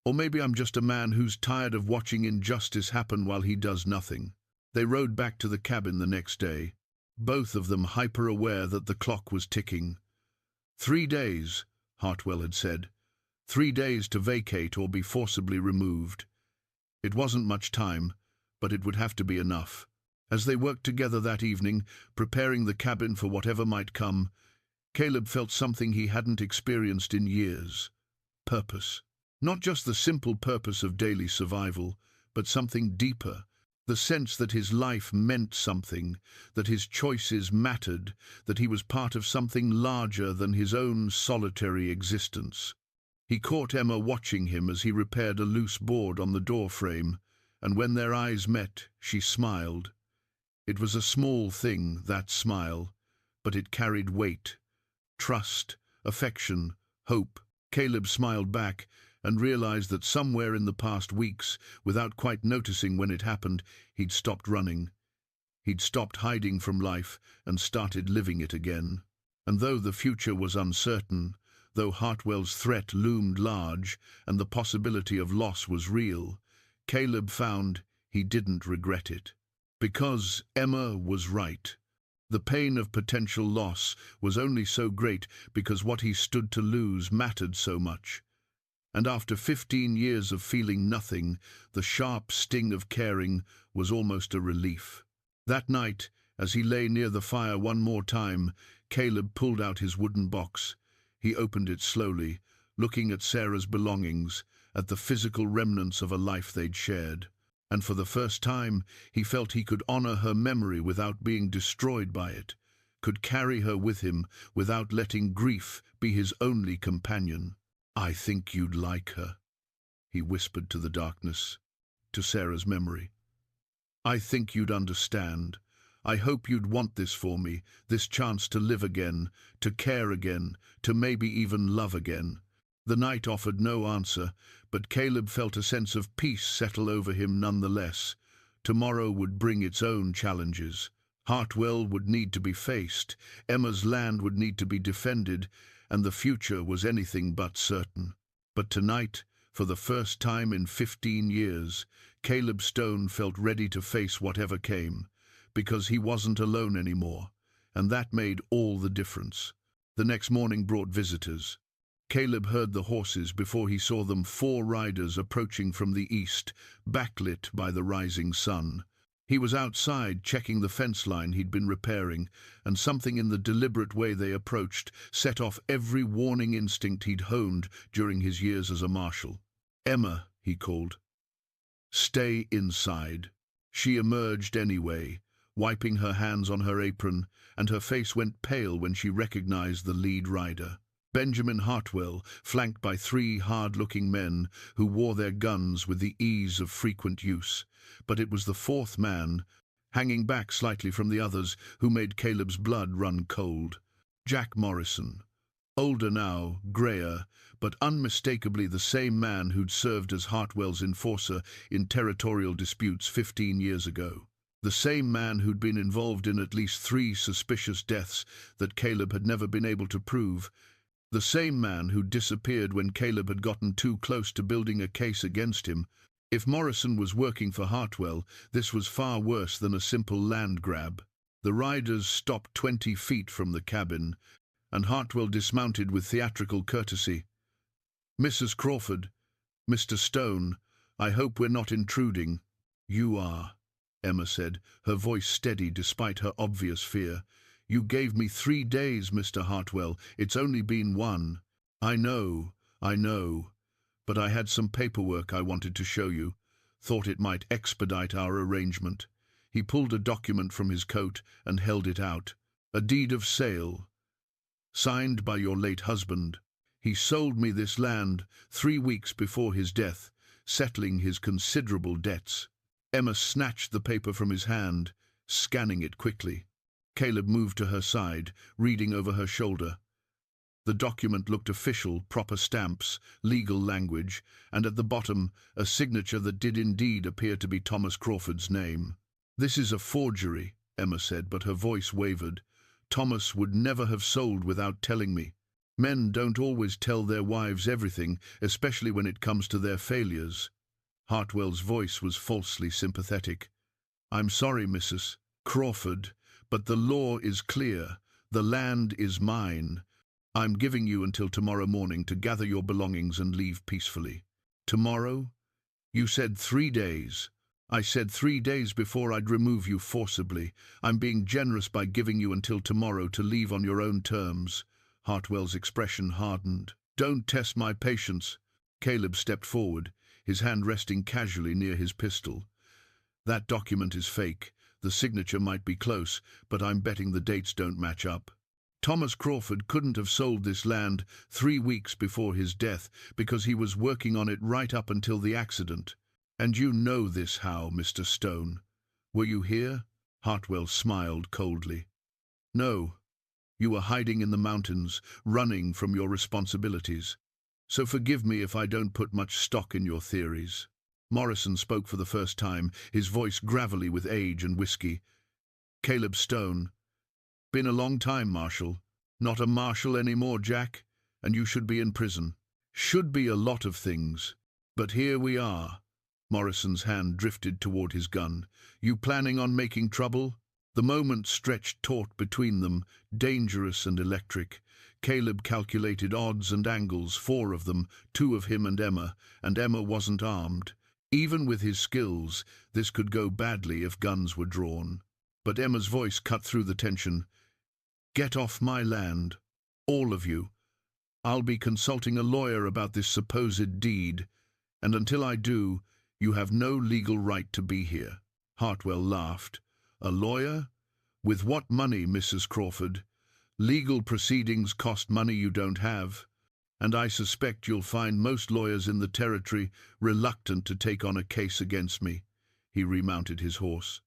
A: Or maybe I'm just a man who's tired of watching injustice happen while he does nothing. They rode back to the cabin the next day, both of them hyper-aware that the clock was ticking. 3 days, Hartwell had said. 3 days to vacate or be forcibly removed. It wasn't much time, but it would have to be enough. As they worked together that evening, preparing the cabin for whatever might come, Caleb felt something he hadn't experienced in years. Purpose. Not just the simple purpose of daily survival, but something deeper. The sense that his life meant something, that his choices mattered, that he was part of something larger than his own solitary existence. He caught Emma watching him as he repaired a loose board on the door frame, and when their eyes met, she smiled. It was a small thing, that smile, but it carried weight. Trust, affection, hope. Caleb smiled back and realized that somewhere in the past weeks, without quite noticing when it happened, he'd stopped running. He'd stopped hiding from life and started living it again. And though the future was uncertain, though Hartwell's threat loomed large and the possibility of loss was real, Caleb found he didn't regret it. Because Emma was right. The pain of potential loss was only so great because what he stood to lose mattered so much. And after 15 years of feeling nothing, the sharp sting of caring was almost a relief. That night, as he lay near the fire one more time, Caleb pulled out his wooden box. He opened it slowly, looking at Sarah's belongings, at the physical remnants of a life they'd shared. And for the first time, he felt he could honor her memory without being destroyed by it, could carry her with him without letting grief be his only companion. I think you'd like her, he whispered to the darkness, to Sarah's memory. I think you'd understand. I hope you'd want this for me, this chance to live again, to care again, to maybe even love again." The night offered no answer, but Caleb felt a sense of peace settle over him nonetheless. Tomorrow would bring its own challenges. Hartwell would need to be faced, Emma's land would need to be defended, and the future was anything but certain. But tonight, for the first time in 15 years, Caleb Stone felt ready to face whatever came, because he wasn't alone anymore, and that made all the difference. The next morning brought visitors. Caleb heard the horses before he saw them, 4 riders approaching from the east, backlit by the rising sun. He was outside checking the fence line he'd been repairing, and something in the deliberate way they approached set off every warning instinct he'd honed during his years as a marshal. "Emma," he called. "Stay inside." She emerged anyway, wiping her hands on her apron, and her face went pale when she recognized the lead rider. Benjamin Hartwell, flanked by 3 hard-looking men who wore their guns with the ease of frequent use. But it was the 4th man, hanging back slightly from the others, who made Caleb's blood run cold. Jack Morrison. Older now, greyer, but unmistakably the same man who'd served as Hartwell's enforcer in territorial disputes 15 years ago. The same man who'd been involved in at least 3 suspicious deaths that Caleb had never been able to prove. The same man who'd disappeared when Caleb had gotten too close to building a case against him. If Morrison was working for Hartwell, this was far worse than a simple land grab. The riders stopped 20 feet from the cabin, and Hartwell dismounted with theatrical courtesy. "Mrs. Crawford, Mr. Stone, I hope we're not intruding." "You are," Emma said, her voice steady despite her obvious fear. "You gave me 3 days, Mr. Hartwell. It's only been 1. I know, but I had some paperwork I wanted to show you. Thought it might expedite our arrangement." He pulled a document from his coat and held it out. "A deed of sale, signed by your late husband. He sold me this land 3 weeks before his death, settling his considerable debts." Emma snatched the paper from his hand, scanning it quickly. Caleb moved to her side, reading over her shoulder. The document looked official, proper stamps, legal language, and at the bottom a signature that did indeed appear to be Thomas Crawford's name. "This is a forgery," Emma said, but her voice wavered. "Thomas would never have sold without telling me. Men don't always tell their wives everything, especially when it comes to their failures." Hartwell's voice was falsely sympathetic. "I'm sorry, Mrs. Crawford, but the law is clear. The land is mine. I'm giving you until tomorrow morning to gather your belongings and leave peacefully." "Tomorrow? You said 3 days. I said 3 days before I'd remove you forcibly. I'm being generous by giving you until tomorrow to leave on your own terms." Hartwell's expression hardened. "Don't test my patience." Caleb stepped forward, his hand resting casually near his pistol. "That document is fake. The signature might be close, but I'm betting the dates don't match up. Thomas Crawford couldn't have sold this land 3 weeks before his death because he was working on it right up until the accident. And you know this how, Mr. Stone? Were you here?" Hartwell smiled coldly. "No. You were hiding in the mountains, running from your responsibilities. So forgive me if I don't put much stock in your theories." Morrison spoke for the first time, his voice gravelly with age and whiskey. "Caleb Stone. Been a long time, Marshal. Not a marshal anymore, Jack, and you should be in prison. Should be a lot of things. But here we are." Morrison's hand drifted toward his gun. "You planning on making trouble?" The moment stretched taut between them, dangerous and electric. Caleb calculated odds and angles, 4 of them, 2 of him and Emma wasn't armed. Even with his skills, this could go badly if guns were drawn. But Emma's voice cut through the tension. "Get off my land, all of you. I'll be consulting a lawyer about this supposed deed, and until I do, you have no legal right to be here." Hartwell laughed. "A lawyer? With what money, Mrs. Crawford? Legal proceedings cost money you don't have, and I suspect you'll find most lawyers in the territory reluctant to take on a case against me." He remounted his horse.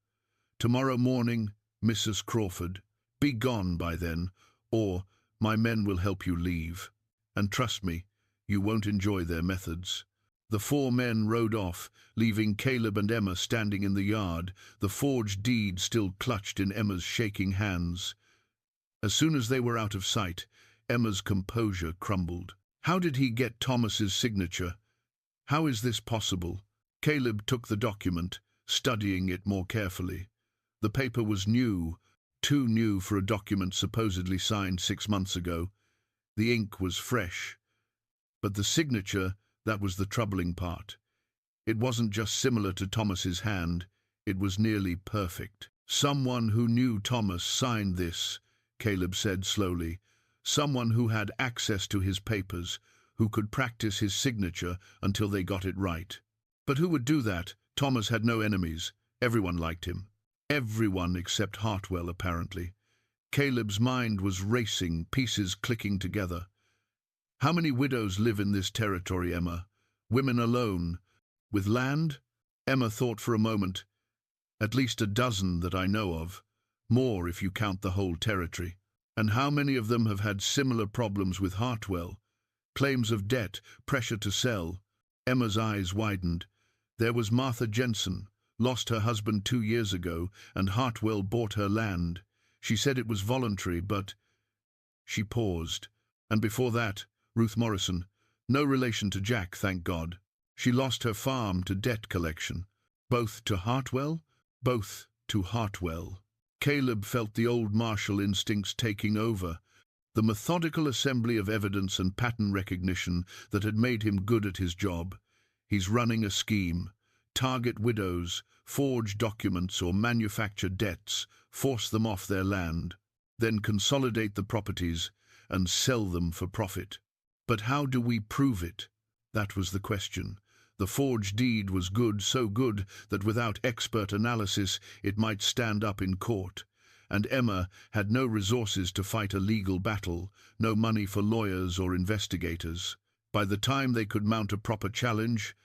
A: "Tomorrow morning, Mrs. Crawford, be gone by then, or my men will help you leave. And trust me, you won't enjoy their methods." The four men rode off, leaving Caleb and Emma standing in the yard, the forged deed still clutched in Emma's shaking hands. As soon as they were out of sight, Emma's composure crumbled. How did he get Thomas's signature? How is this possible? Caleb took the document, studying it more carefully. The paper was new, too new for a document supposedly signed 6 months ago. The ink was fresh. But the signature, that was the troubling part. It wasn't just similar to Thomas's hand, it was nearly perfect. "Someone who knew Thomas signed this," Caleb said slowly. "Someone who had access to his papers, who could practice his signature until they got it right." But who would do that? Thomas had no enemies. Everyone liked him. Everyone except Hartwell, apparently. Caleb's mind was racing, pieces clicking together. How many widows live in this territory, Emma? Women alone? With land? Emma thought for a moment. At least a dozen that I know of. More if you count the whole territory. And how many of them have had similar problems with Hartwell? Claims of debt, pressure to sell. Emma's eyes widened. There was Martha Jensen, lost her husband 2 years ago, and Hartwell bought her land. She said it was voluntary, but... She paused. And before that, Ruth Morrison. No relation to Jack, thank God. She lost her farm to debt collection. Both to Hartwell? Both to Hartwell. Caleb felt the old martial instincts taking over. The methodical assembly of evidence and pattern recognition that had made him good at his job. He's running a scheme. Target widows, forge documents or manufacture debts, force them off their land, then consolidate the properties and sell them for profit. But how do we prove it? That was the question. The forged deed was good, so good that without expert analysis it might stand up in court. And Emma had no resources to fight a legal battle, no money for lawyers or investigators. By the time they could mount a proper challenge,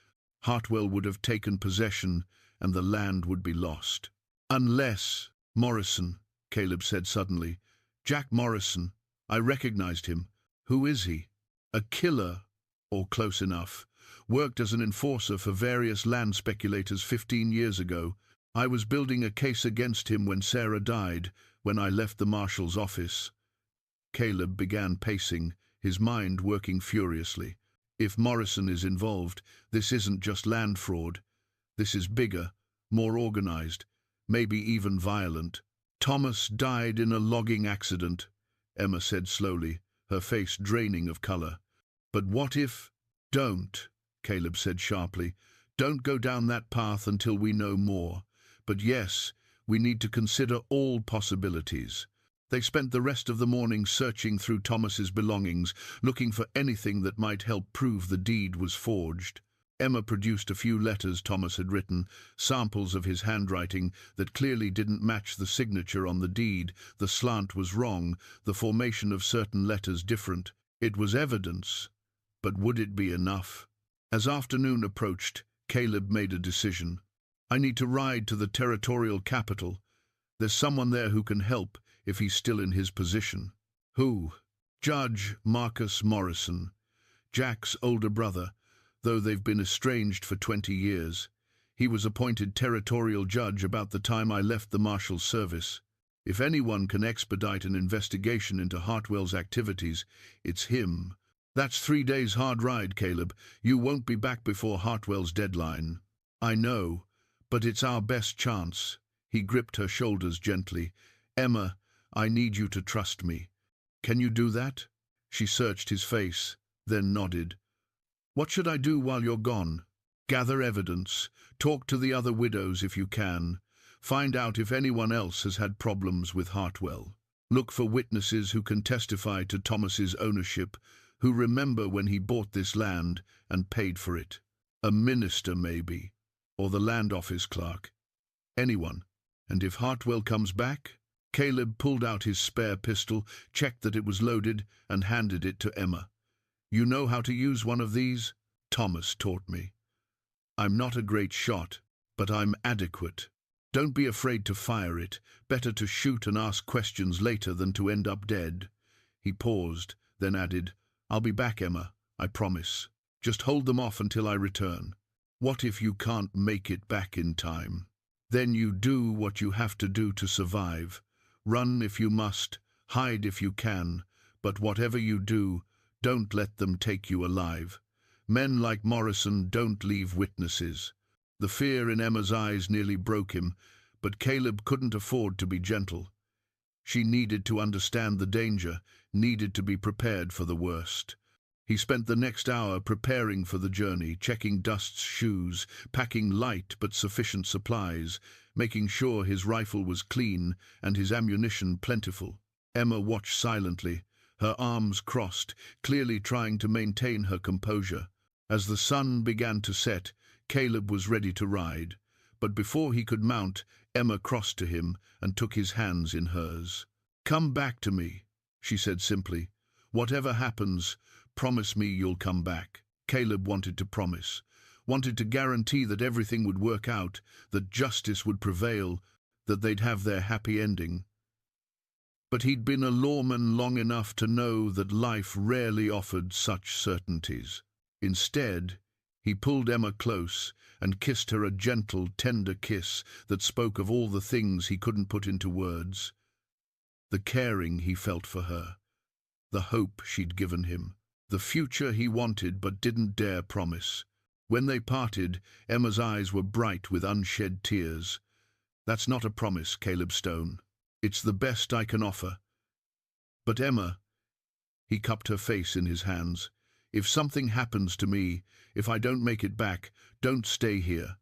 A: Hartwell would have taken possession and the land would be lost. Unless... Morrison, Caleb said suddenly. Jack Morrison. I recognized him. Who is he? A killer, or close enough. Worked as an enforcer for various land speculators 15 years ago. I was building a case against him when Sarah died, when I left the marshal's office. Caleb began pacing, his mind working furiously. If Morrison is involved, this isn't just land fraud. This is bigger, more organized, maybe even violent. Thomas died in a logging accident, Emma said slowly, her face draining of color. But what if... Don't, Caleb said sharply. Don't go down that path until we know more. But yes, we need to consider all possibilities. They spent the rest of the morning searching through Thomas's belongings, looking for anything that might help prove the deed was forged. Emma produced a few letters Thomas had written, samples of his handwriting that clearly didn't match the signature on the deed. The slant was wrong, the formation of certain letters different. It was evidence, but would it be enough? As afternoon approached, Caleb made a decision. I need to ride to the territorial capital. There's someone there who can help if he's still in his position. Who? Judge Marcus Morrison, Jack's older brother, though they've been estranged for 20 years. He was appointed territorial judge about the time I left the marshal's service. If anyone can expedite an investigation into Hartwell's activities, it's him. That's 3 days' hard ride, Caleb. You won't be back before Hartwell's deadline. I know, but it's our best chance. He gripped her shoulders gently. Emma, I need you to trust me. Can you do that? She searched his face, then nodded. What should I do while you're gone? Gather evidence. Talk to the other widows if you can. Find out if anyone else has had problems with Hartwell. Look for witnesses who can testify to Thomas's ownership, who remember when he bought this land and paid for it. A minister, maybe, or the land office clerk. Anyone. And if Hartwell comes back? Caleb pulled out his spare pistol, checked that it was loaded, and handed it to Emma. You know how to use one of these? Thomas taught me. I'm not a great shot, but I'm adequate. Don't be afraid to fire it. Better to shoot and ask questions later than to end up dead." He paused, then added, "I'll be back, Emma, I promise. Just hold them off until I return. What if you can't make it back in time? Then you do what you have to do to survive. Run if you must, hide if you can, but whatever you do, don't let them take you alive. Men like Morrison don't leave witnesses." The fear in Emma's eyes nearly broke him, but Caleb couldn't afford to be gentle. She needed to understand the danger, needed to be prepared for the worst. He spent the next hour preparing for the journey, checking Dust's shoes, packing light but sufficient supplies, making sure his rifle was clean and his ammunition plentiful. Emma watched silently, her arms crossed, clearly trying to maintain her composure. As the sun began to set, Caleb was ready to ride, but before he could mount, Emma crossed to him and took his hands in hers. "Come back to me," she said simply. "Whatever happens, promise me you'll come back." Caleb wanted to promise, wanted to guarantee that everything would work out, that justice would prevail, that they'd have their happy ending. But he'd been a lawman long enough to know that life rarely offered such certainties. Instead, he pulled Emma close and kissed her a gentle, tender kiss that spoke of all the things he couldn't put into words. The caring he felt for her, the hope she'd given him, the future he wanted but didn't dare promise. When they parted, Emma's eyes were bright with unshed tears. "That's not a promise, Caleb Stone. It's the best I can offer." "But Emma," he cupped her face in his hands, "if something happens to me, if I don't make it back, don't stay here.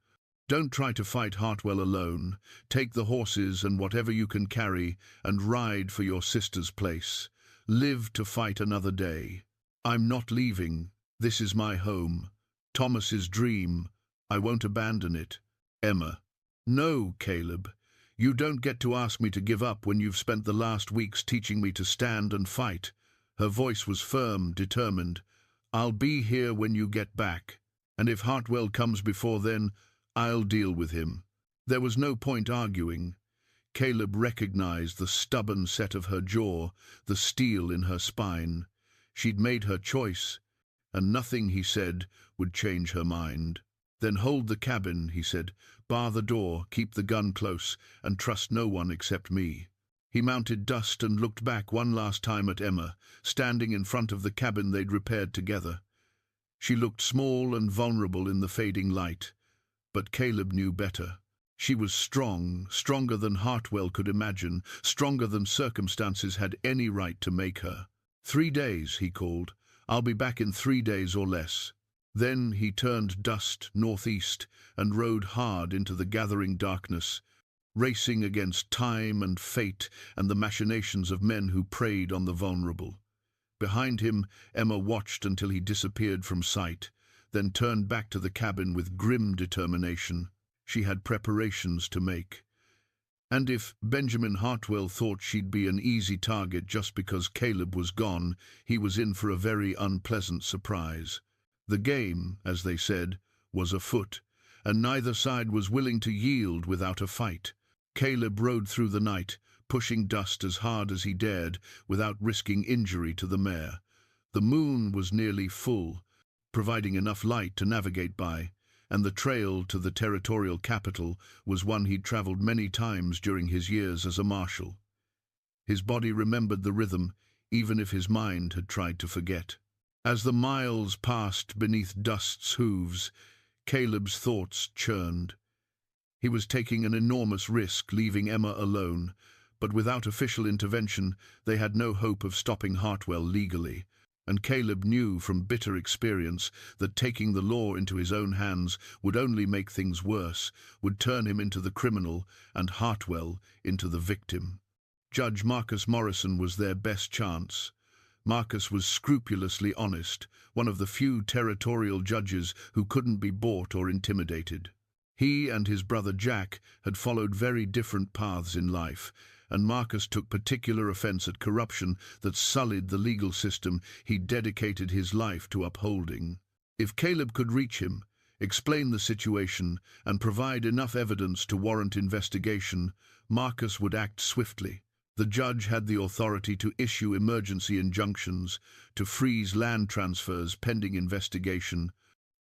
A: Don't try to fight Hartwell alone. Take the horses and whatever you can carry and ride for your sister's place. Live to fight another day. I'm not leaving. This is my home. Thomas's dream. I won't abandon it." "Emma." "No, Caleb. You don't get to ask me to give up when you've spent the last weeks teaching me to stand and fight." Her voice was firm, determined. "I'll be here when you get back, and if Hartwell comes before then, I'll deal with him." There was no point arguing. Caleb recognized the stubborn set of her jaw, the steel in her spine. She'd made her choice, and nothing, he said, would change her mind. "Then hold the cabin," he said. "Bar the door, keep the gun close, and trust no one except me." He mounted Dust and looked back one last time at Emma, standing in front of the cabin they'd repaired together. She looked small and vulnerable in the fading light, but Caleb knew better. She was strong, stronger than Hartwell could imagine, stronger than circumstances had any right to make her. "3 days," he called. "I'll be back in 3 days or less." Then he turned Dust northeast and rode hard into the gathering darkness, racing against time and fate and the machinations of men who preyed on the vulnerable. Behind him, Emma watched until he disappeared from sight, then turned back to the cabin with grim determination. She had preparations to make. And if Benjamin Hartwell thought she'd be an easy target just because Caleb was gone, he was in for a very unpleasant surprise. The game, as they said, was afoot, and neither side was willing to yield without a fight. Caleb rode through the night, pushing Dust as hard as he dared without risking injury to the mare. The moon was nearly full, providing enough light to navigate by, and the trail to the territorial capital was one he'd traveled many times during his years as a marshal. His body remembered the rhythm, even if his mind had tried to forget. As the miles passed beneath Dust's hooves, Caleb's thoughts churned. He was taking an enormous risk, leaving Emma alone, but without official intervention, they had no hope of stopping Hartwell legally. And Caleb knew from bitter experience that taking the law into his own hands would only make things worse, would turn him into the criminal and Hartwell into the victim. Judge Marcus Morrison was their best chance. Marcus was scrupulously honest, one of the few territorial judges who couldn't be bought or intimidated. He and his brother Jack had followed very different paths in life, and Marcus took particular offense at corruption that sullied the legal system he dedicated his life to upholding. If Caleb could reach him, explain the situation, and provide enough evidence to warrant investigation, Marcus would act swiftly. The judge had the authority to issue emergency injunctions, to freeze land transfers pending investigation,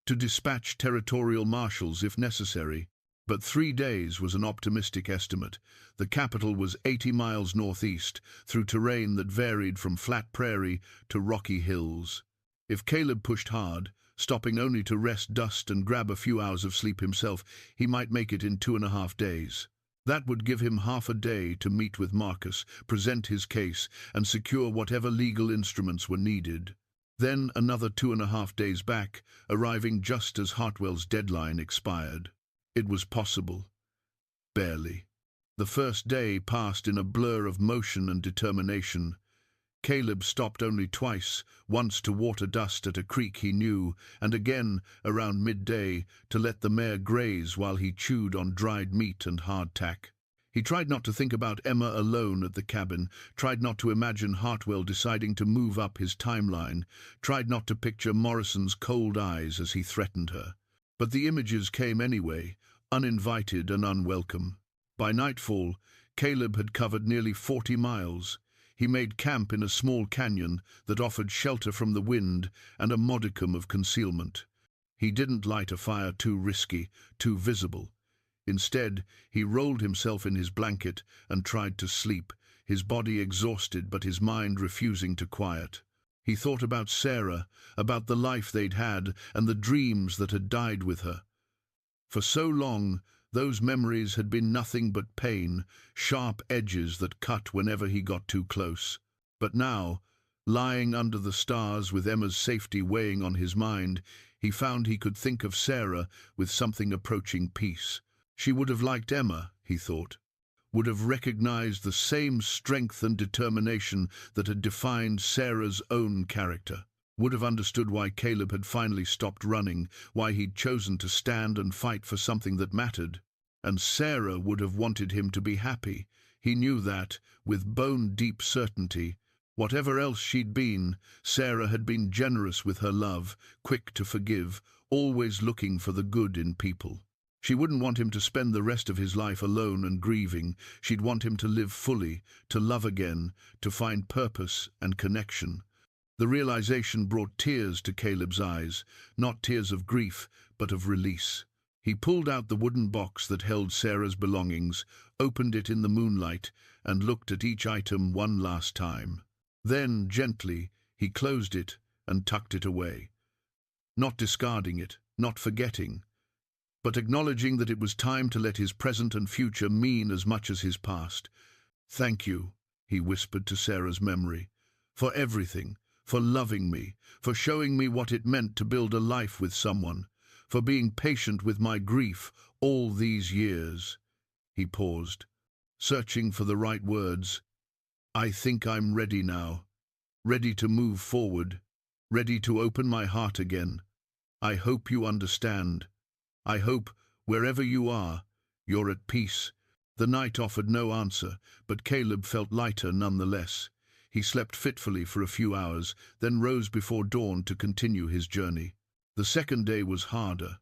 A: to dispatch territorial marshals if necessary. But 3 days was an optimistic estimate. The capital was 80 miles northeast, through terrain that varied from flat prairie to rocky hills. If Caleb pushed hard, stopping only to rest dust and grab a few hours of sleep himself, he might make it in 2.5 days. That would give him half a day to meet with Marcus, present his case, and secure whatever legal instruments were needed. Then another 2.5 days back, arriving just as Hartwell's deadline expired. It was possible. Barely. The first day passed in a blur of motion and determination. Caleb stopped only twice, once to water dust at a creek he knew, and again, around midday, to let the mare graze while he chewed on dried meat and hardtack. He tried not to think about Emma alone at the cabin, tried not to imagine Hartwell deciding to move up his timeline, tried not to picture Morrison's cold eyes as he threatened her. But the images came anyway, uninvited and unwelcome. By nightfall, Caleb had covered nearly 40 miles. He made camp in a small canyon that offered shelter from the wind and a modicum of concealment. He didn't light a fire too risky, too visible. Instead, he rolled himself in his blanket and tried to sleep, his body exhausted but his mind refusing to quiet. He thought about Sarah, about the life they'd had and the dreams that had died with her. For so long, those memories had been nothing but pain, sharp edges that cut whenever he got too close. But now, lying under the stars with Emma's safety weighing on his mind, he found he could think of Sarah with something approaching peace. She would have liked Emma, he thought, would have recognized the same strength and determination that had defined Sarah's own character, would have understood why Caleb had finally stopped running, why he'd chosen to stand and fight for something that mattered. And Sarah would have wanted him to be happy. He knew that, with bone-deep certainty. Whatever else she'd been, Sarah had been generous with her love, quick to forgive, always looking for the good in people. She wouldn't want him to spend the rest of his life alone and grieving. She'd want him to live fully, to love again, to find purpose and connection. The realization brought tears to Caleb's eyes, not tears of grief, but of release. He pulled out the wooden box that held Sarah's belongings, opened it in the moonlight, and looked at each item one last time. Then, gently, he closed it and tucked it away. Not discarding it, not forgetting, but acknowledging that it was time to let his present and future mean as much as his past. "Thank you," he whispered to Sarah's memory, "for everything, for loving me, for showing me what it meant to build a life with someone, for being patient with my grief all these years." He paused, searching for the right words. "I think I'm ready now, ready to move forward, ready to open my heart again. I hope you understand. I hope, wherever you are, you're at peace." The night offered no answer, but Caleb felt lighter nonetheless. He slept fitfully for a few hours, then rose before dawn to continue his journey. The second day was harder.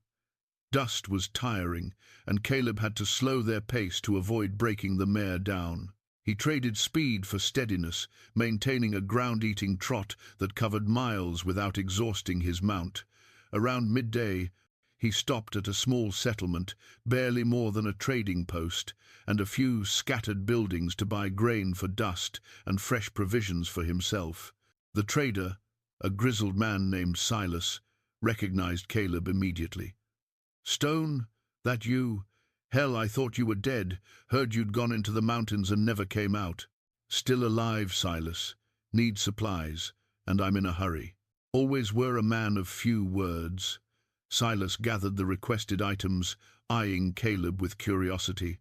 A: Dust was tiring, and Caleb had to slow their pace to avoid breaking the mare down. He traded speed for steadiness, maintaining a ground-eating trot that covered miles without exhausting his mount. Around midday, he stopped at a small settlement, barely more than a trading post, and a few scattered buildings to buy grain for dust and fresh provisions for himself. The trader, a grizzled man named Silas, recognized Caleb immediately. "Stone, that you? Hell, I thought you were dead, heard you'd gone into the mountains and never came out." "Still alive, Silas. Need supplies, and I'm in a hurry." Always were a man of few words. Silas gathered the requested items, eyeing Caleb with curiosity.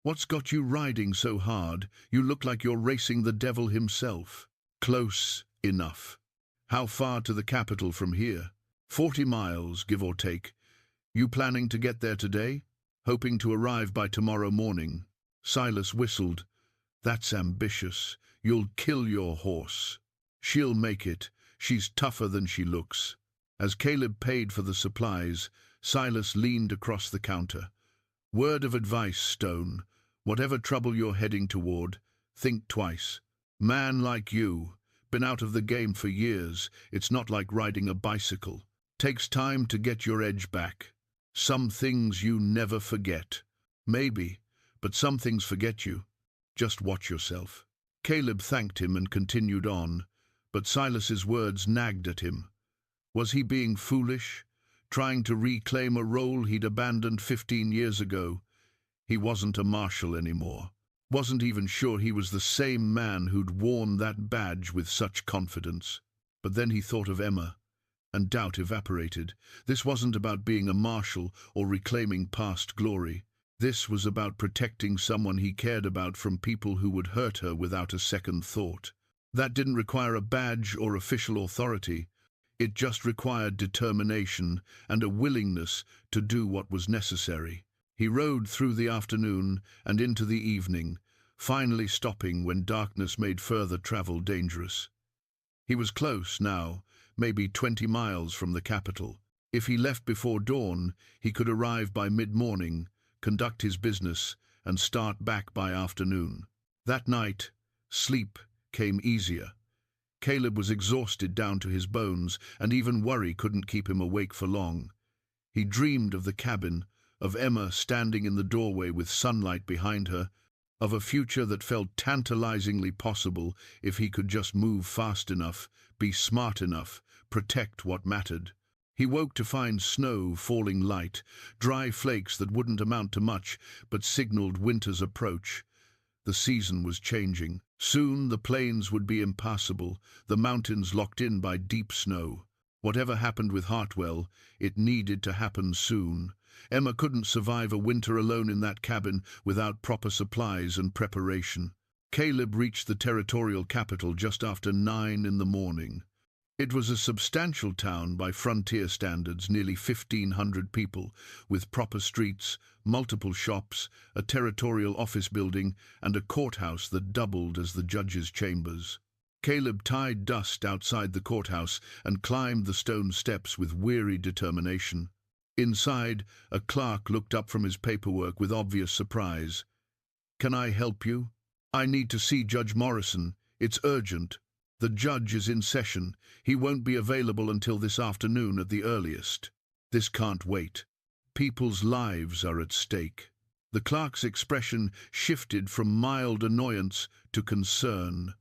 A: "What's got you riding so hard? You look like you're racing the devil himself." "Close enough." "How far to the capital from here?" 40 miles, give or take. "You planning to get there today?" "Hoping to arrive by tomorrow morning." Silas whistled. "That's ambitious. You'll kill your horse." "She'll make it. She's tougher than she looks." As Caleb paid for the supplies, Silas leaned across the counter. Word of advice, Stone. Whatever trouble you're heading toward, think twice. Man like you, been out of the game for years, it's not like riding a bicycle. Takes time to get your edge back. Some things you never forget. Maybe, but some things forget you. Just watch yourself. Caleb thanked him and continued on, but Silas's words nagged at him. Was he being foolish, trying to reclaim a role he'd abandoned 15 years ago? He wasn't a marshal anymore. Wasn't even sure he was the same man who'd worn that badge with such confidence. But then he thought of Emma, and doubt evaporated. This wasn't about being a marshal or reclaiming past glory. This was about protecting someone he cared about from people who would hurt her without a second thought. That didn't require a badge or official authority. It just required determination and a willingness to do what was necessary. He rode through the afternoon and into the evening, finally stopping when darkness made further travel dangerous. He was close now, maybe 20 miles from the capital. If he left before dawn, he could arrive by mid-morning, conduct his business, and start back by afternoon. That night, sleep came easier. Caleb was exhausted down to his bones, and even worry couldn't keep him awake for long. He dreamed of the cabin, of Emma standing in the doorway with sunlight behind her, of a future that felt tantalizingly possible if he could just move fast enough, be smart enough, protect what mattered. He woke to find snow falling light, dry flakes that wouldn't amount to much but signaled winter's approach. The season was changing. Soon the plains would be impassable, the mountains locked in by deep snow. Whatever happened with Hartwell, it needed to happen soon. Emma couldn't survive a winter alone in that cabin without proper supplies and preparation. Caleb reached the territorial capital just after 9 in the morning. It was a substantial town by frontier standards, nearly 1,500 people, with proper streets, multiple shops, a territorial office building, and a courthouse that doubled as the judge's chambers. Caleb tied dust outside the courthouse and climbed the stone steps with weary determination. Inside, a clerk looked up from his paperwork with obvious surprise. "Can I help you?" "I need to see Judge Morrison. It's urgent." "The judge is in session. He won't be available until this afternoon at the earliest." "This can't wait. People's lives are at stake." The clerk's expression shifted from mild annoyance to concern.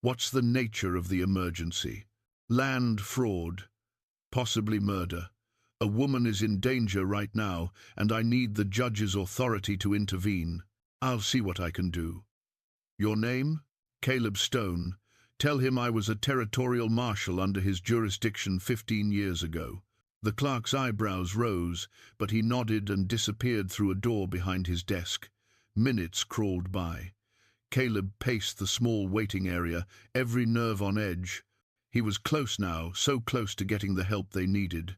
A: "What's the nature of the emergency?" "Land fraud. Possibly murder. A woman is in danger right now, and I need the judge's authority to intervene. I'll see what I can do." "Your name?" "Caleb Stone. Tell him I was a territorial marshal under his jurisdiction 15 years ago." The clerk's eyebrows rose, but he nodded and disappeared through a door behind his desk. Minutes crawled by. Caleb paced the small waiting area, every nerve on edge. He was close now, so close to getting the help they needed.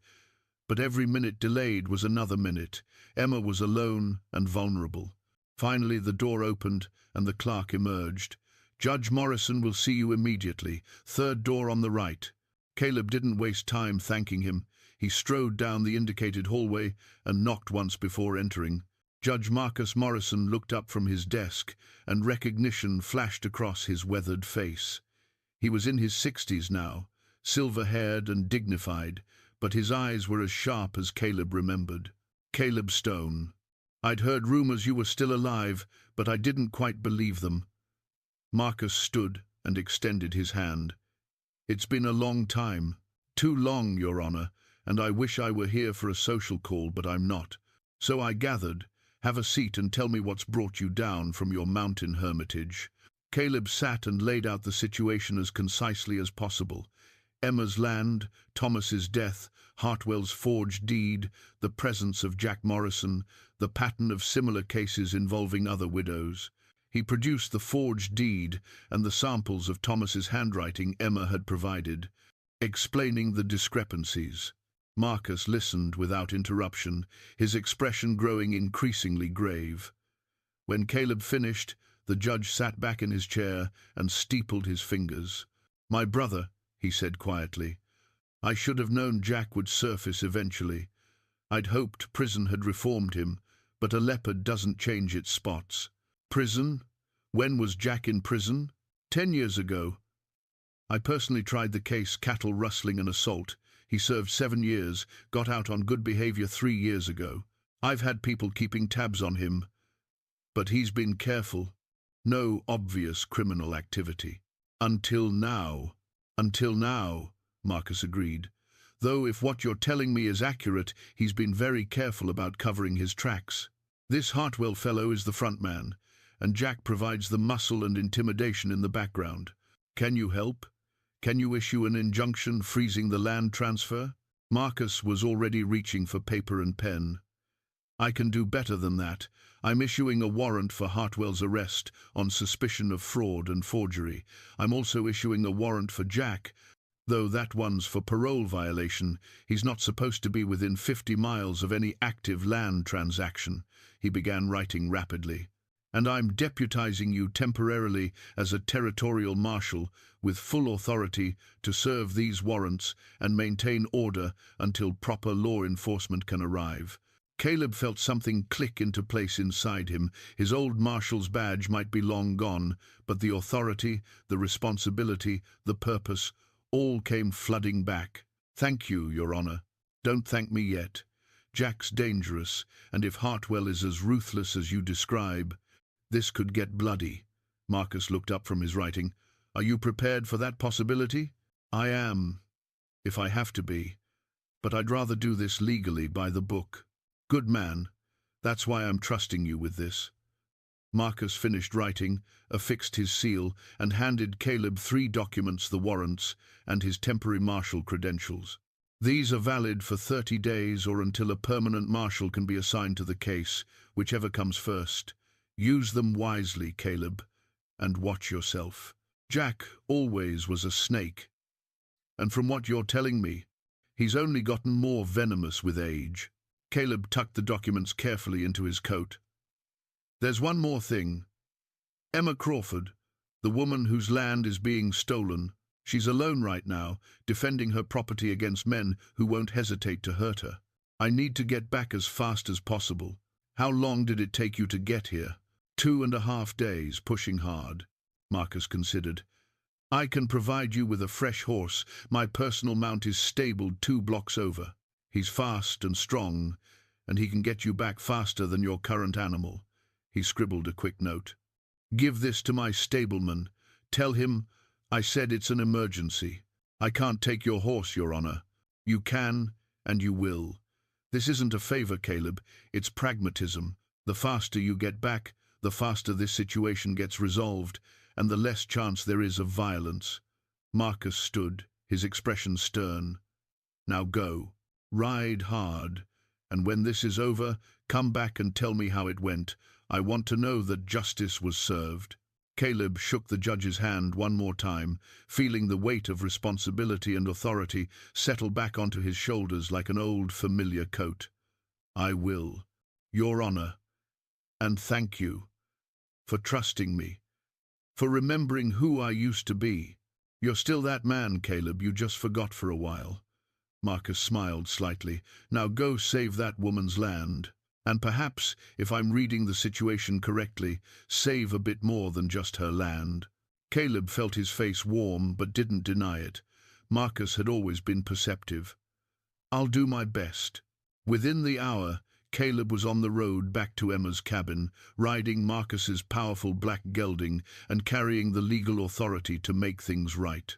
A: But every minute delayed was another minute. Emma was alone and vulnerable. Finally the door opened and the clerk emerged. "Judge Morrison will see you immediately. Third door on the right." Caleb didn't waste time thanking him. He strode down the indicated hallway and knocked once before entering. Judge Marcus Morrison looked up from his desk, and recognition flashed across his weathered face. He was in his 60s now, silver-haired and dignified, but his eyes were as sharp as Caleb remembered. "Caleb Stone. I'd heard rumors you were still alive, but I didn't quite believe them." Marcus stood and extended his hand. "It's been a long time. Too long, Your Honor, and I wish I were here for a social call, but I'm not. So I gathered. Have a seat and tell me what's brought you down from your mountain hermitage." Caleb sat and laid out the situation as concisely as possible. Emma's land, Thomas's death, Hartwell's forged deed, the presence of Jack Morrison, the pattern of similar cases involving other widows. He produced the forged deed and the samples of Thomas's handwriting Emma had provided, explaining the discrepancies. Marcus listened without interruption, his expression growing increasingly grave. When Caleb finished, the judge sat back in his chair and steepled his fingers. "My brother," he said quietly, "I should have known Jack would surface eventually. I'd hoped prison had reformed him, but a leopard doesn't change its spots. Prison? When was Jack in prison? 10 years ago. I personally tried the case cattle rustling and assault. He served 7 years, got out on good behavior 3 years ago. I've had people keeping tabs on him, but he's been careful. No obvious criminal activity. Until now. Until now, Marcus agreed. Though if what you're telling me is accurate, he's been very careful about covering his tracks. This Hartwell fellow is the front man, and Jack provides the muscle and intimidation in the background. Can you help? Can you issue an injunction freezing the land transfer? Marcus was already reaching for paper and pen. I can do better than that. I'm issuing a warrant for Hartwell's arrest on suspicion of fraud and forgery. I'm also issuing a warrant for Jack, though that one's for parole violation. He's not supposed to be within 50 miles of any active land transaction. He began writing rapidly. And I'm deputizing you temporarily as a territorial marshal with full authority to serve these warrants and maintain order until proper law enforcement can arrive. Caleb felt something click into place inside him. His old marshal's badge might be long gone, but the authority, the responsibility, the purpose, all came flooding back. Thank you, Your Honor. Don't thank me yet. Jack's dangerous, and if Hartwell is as ruthless as you describe, this could get bloody. Marcus looked up from his writing. Are you prepared for that possibility? I am, if I have to be. But I'd rather do this legally by the book. Good man. That's why I'm trusting you with this. Marcus finished writing, affixed his seal, and handed Caleb 3 documents, the warrants, and his temporary marshal credentials. These are valid for 30 days or until a permanent marshal can be assigned to the case, whichever comes first. Use them wisely, Caleb, and watch yourself. Jack always was a snake, and from what you're telling me, he's only gotten more venomous with age. Caleb tucked the documents carefully into his coat. There's one more thing. Emma Crawford, the woman whose land is being stolen, she's alone right now, defending her property against men who won't hesitate to hurt her. I need to get back as fast as possible. How long did it take you to get here? 2.5 days, pushing hard. Marcus considered. I can provide you with a fresh horse. My personal mount is stabled 2 blocks over. He's fast and strong, and he can get you back faster than your current animal. He scribbled a quick note. Give this to my stableman. Tell him I said it's an emergency. I can't take your horse, Your Honor. You can, and you will. This isn't a favor, Caleb. It's pragmatism. The faster you get back, the faster this situation gets resolved, and the less chance there is of violence. Marcus stood, his expression stern. Now go. Ride hard, and when this is over, come back and tell me how it went. I want to know that justice was served. Caleb shook the judge's hand one more time, feeling the weight of responsibility and authority settle back onto his shoulders like an old familiar coat. I will, Your Honor, and thank you for trusting me, for remembering who I used to be. You're still that man, Caleb, you just forgot for a while. Marcus smiled slightly. Now go save that woman's land. And perhaps, if I'm reading the situation correctly, save a bit more than just her land. Caleb felt his face warm, but didn't deny it. Marcus had always been perceptive. I'll do my best. Within the hour, Caleb was on the road back to Emma's cabin, riding Marcus's powerful black gelding and carrying the legal authority to make things right.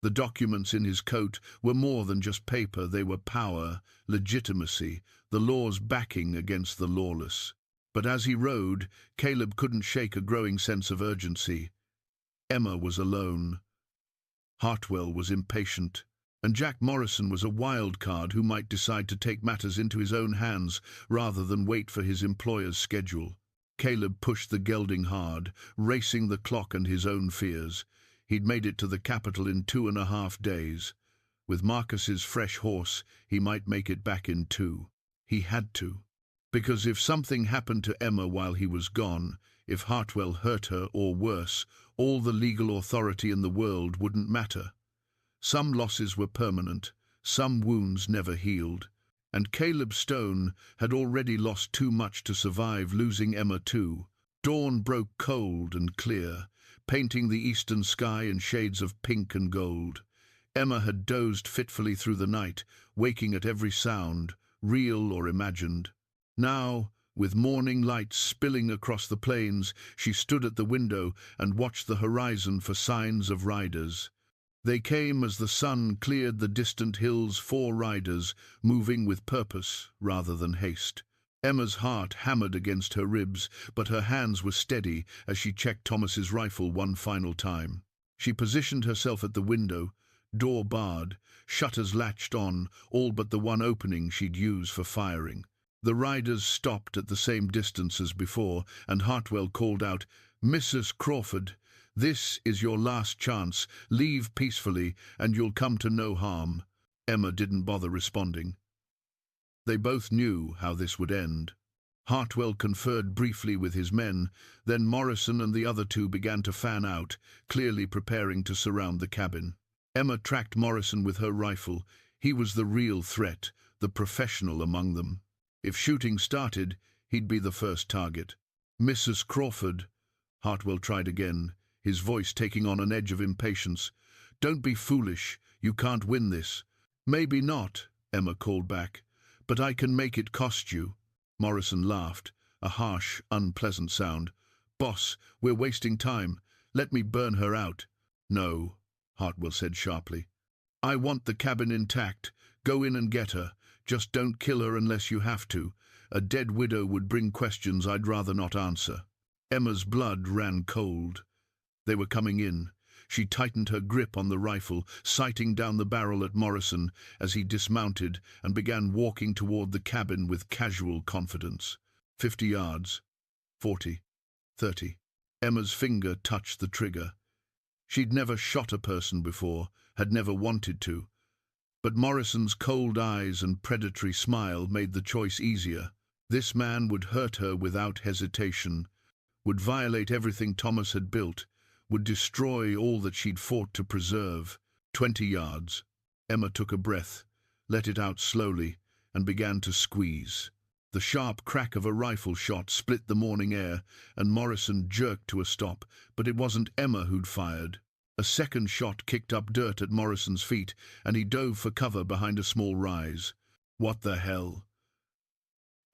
A: The documents in his coat were more than just paper. They were power, legitimacy, the law's backing against the lawless. But as he rode, Caleb couldn't shake a growing sense of urgency. Emma was alone. Hartwell was impatient. And Jack Morrison was a wild card who might decide to take matters into his own hands rather than wait for his employer's schedule. Caleb pushed the gelding hard, racing the clock and his own fears. He'd made it to the capital in 2.5 days. With Marcus's fresh horse, he might make it back in 2. He had to. Because if something happened to Emma while he was gone, if Hartwell hurt her or worse, all the legal authority in the world wouldn't matter. Some losses were permanent, some wounds never healed. And Caleb Stone had already lost too much to survive, losing Emma too. Dawn broke cold and clear, painting the eastern sky in shades of pink and gold. Emma had dozed fitfully through the night, waking at every sound, real or imagined. Now, with morning light spilling across the plains, she stood at the window and watched the horizon for signs of riders. They came as the sun cleared the distant hills, 4 riders, moving with purpose rather than haste. Emma's heart hammered against her ribs, but her hands were steady as she checked Thomas's rifle one final time. She positioned herself at the window, door barred, shutters latched on, all but the one opening she'd use for firing. The riders stopped at the same distance as before, and Hartwell called out, "Mrs. Crawford, this is your last chance. Leave peacefully, and you'll come to no harm." Emma didn't bother responding. They both knew how this would end. Hartwell conferred briefly with his men, then Morrison and the other 2 began to fan out, clearly preparing to surround the cabin. Emma tracked Morrison with her rifle. He was the real threat, the professional among them. If shooting started, he'd be the first target. "Mrs. Crawford," Hartwell tried again, his voice taking on an edge of impatience. "Don't be foolish. You can't win this." "Maybe not," Emma called back, "but I can make it cost you." Morrison laughed, a harsh, unpleasant sound. "Boss, we're wasting time. Let me burn her out." "No," Hartwell said sharply. "I want the cabin intact. Go in and get her. Just don't kill her unless you have to. A dead widow would bring questions I'd rather not answer." Emma's blood ran cold. They were coming in. She tightened her grip on the rifle, sighting down the barrel at Morrison as he dismounted and began walking toward the cabin with casual confidence. 50 yards. 40. 30. Emma's finger touched the trigger. She'd never shot a person before, had never wanted to. But Morrison's cold eyes and predatory smile made the choice easier. This man would hurt her without hesitation, would violate everything Thomas had built, would destroy all that she'd fought to preserve. 20 yards. Emma took a breath, let it out slowly, and began to squeeze. The sharp crack of a rifle shot split the morning air, and Morrison jerked to a stop, but it wasn't Emma who'd fired. A second shot kicked up dirt at Morrison's feet, and he dove for cover behind a small rise. What the hell?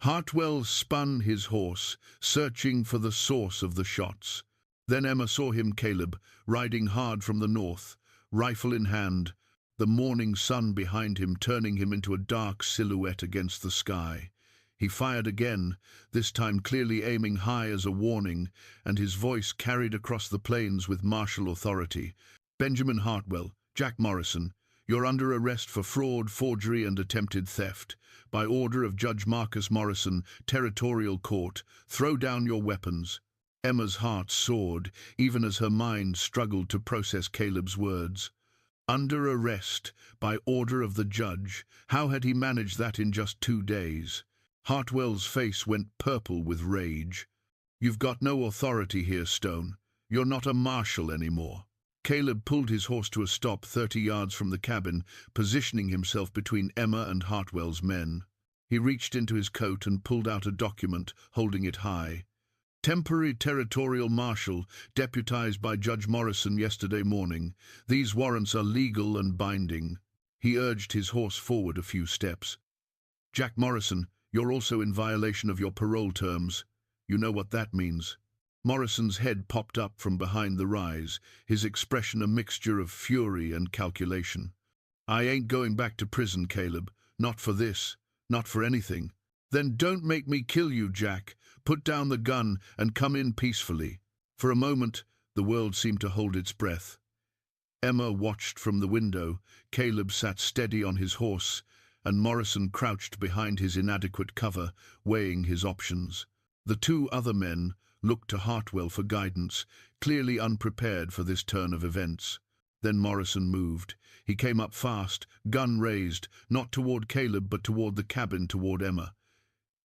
A: Hartwell spun his horse, searching for the source of the shots. Then Emma saw him, Caleb, riding hard from the north, rifle in hand, the morning sun behind him turning him into a dark silhouette against the sky. He fired again, this time clearly aiming high as a warning, and his voice carried across the plains with martial authority. "Benjamin Hartwell, Jack Morrison, you're under arrest for fraud, forgery, and attempted theft. By order of Judge Marcus Morrison, Territorial Court, throw down your weapons." Emma's heart soared, even as her mind struggled to process Caleb's words. Under arrest, by order of the judge. How had he managed that in just 2 days? Hartwell's face went purple with rage. "You've got no authority here, Stone. You're not a marshal anymore." Caleb pulled his horse to a stop 30 yards from the cabin, positioning himself between Emma and Hartwell's men. He reached into his coat and pulled out a document, holding it high. "Temporary Territorial Marshal, deputized by Judge Morrison yesterday morning. These warrants are legal and binding." He urged his horse forward a few steps. "Jack Morrison, you're also in violation of your parole terms. You know what that means." Morrison's head popped up from behind the rise, his expression a mixture of fury and calculation. "I ain't going back to prison, Caleb. Not for this. Not for anything." "Then don't make me kill you, Jack. Put down the gun and come in peacefully." For a moment, the world seemed to hold its breath. Emma watched from the window, Caleb sat steady on his horse, and Morrison crouched behind his inadequate cover, weighing his options. The 2 other men looked to Hartwell for guidance, clearly unprepared for this turn of events. Then Morrison moved. He came up fast, gun raised, not toward Caleb but toward the cabin, toward Emma.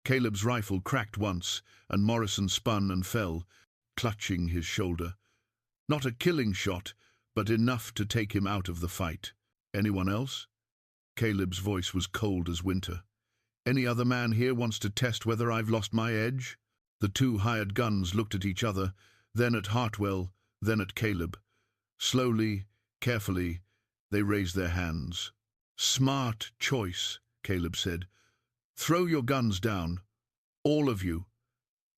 A: Caleb's rifle cracked once, and Morrison spun and fell, clutching his shoulder. Not a killing shot, but enough to take him out of the fight. "Anyone else?" Caleb's voice was cold as winter. Any other man here wants to test whether I've lost my edge? The two hired guns looked at each other, then at Hartwell, then at Caleb. Slowly, carefully, they raised their hands. "Smart choice," Caleb said. "Throw your guns down. All of you.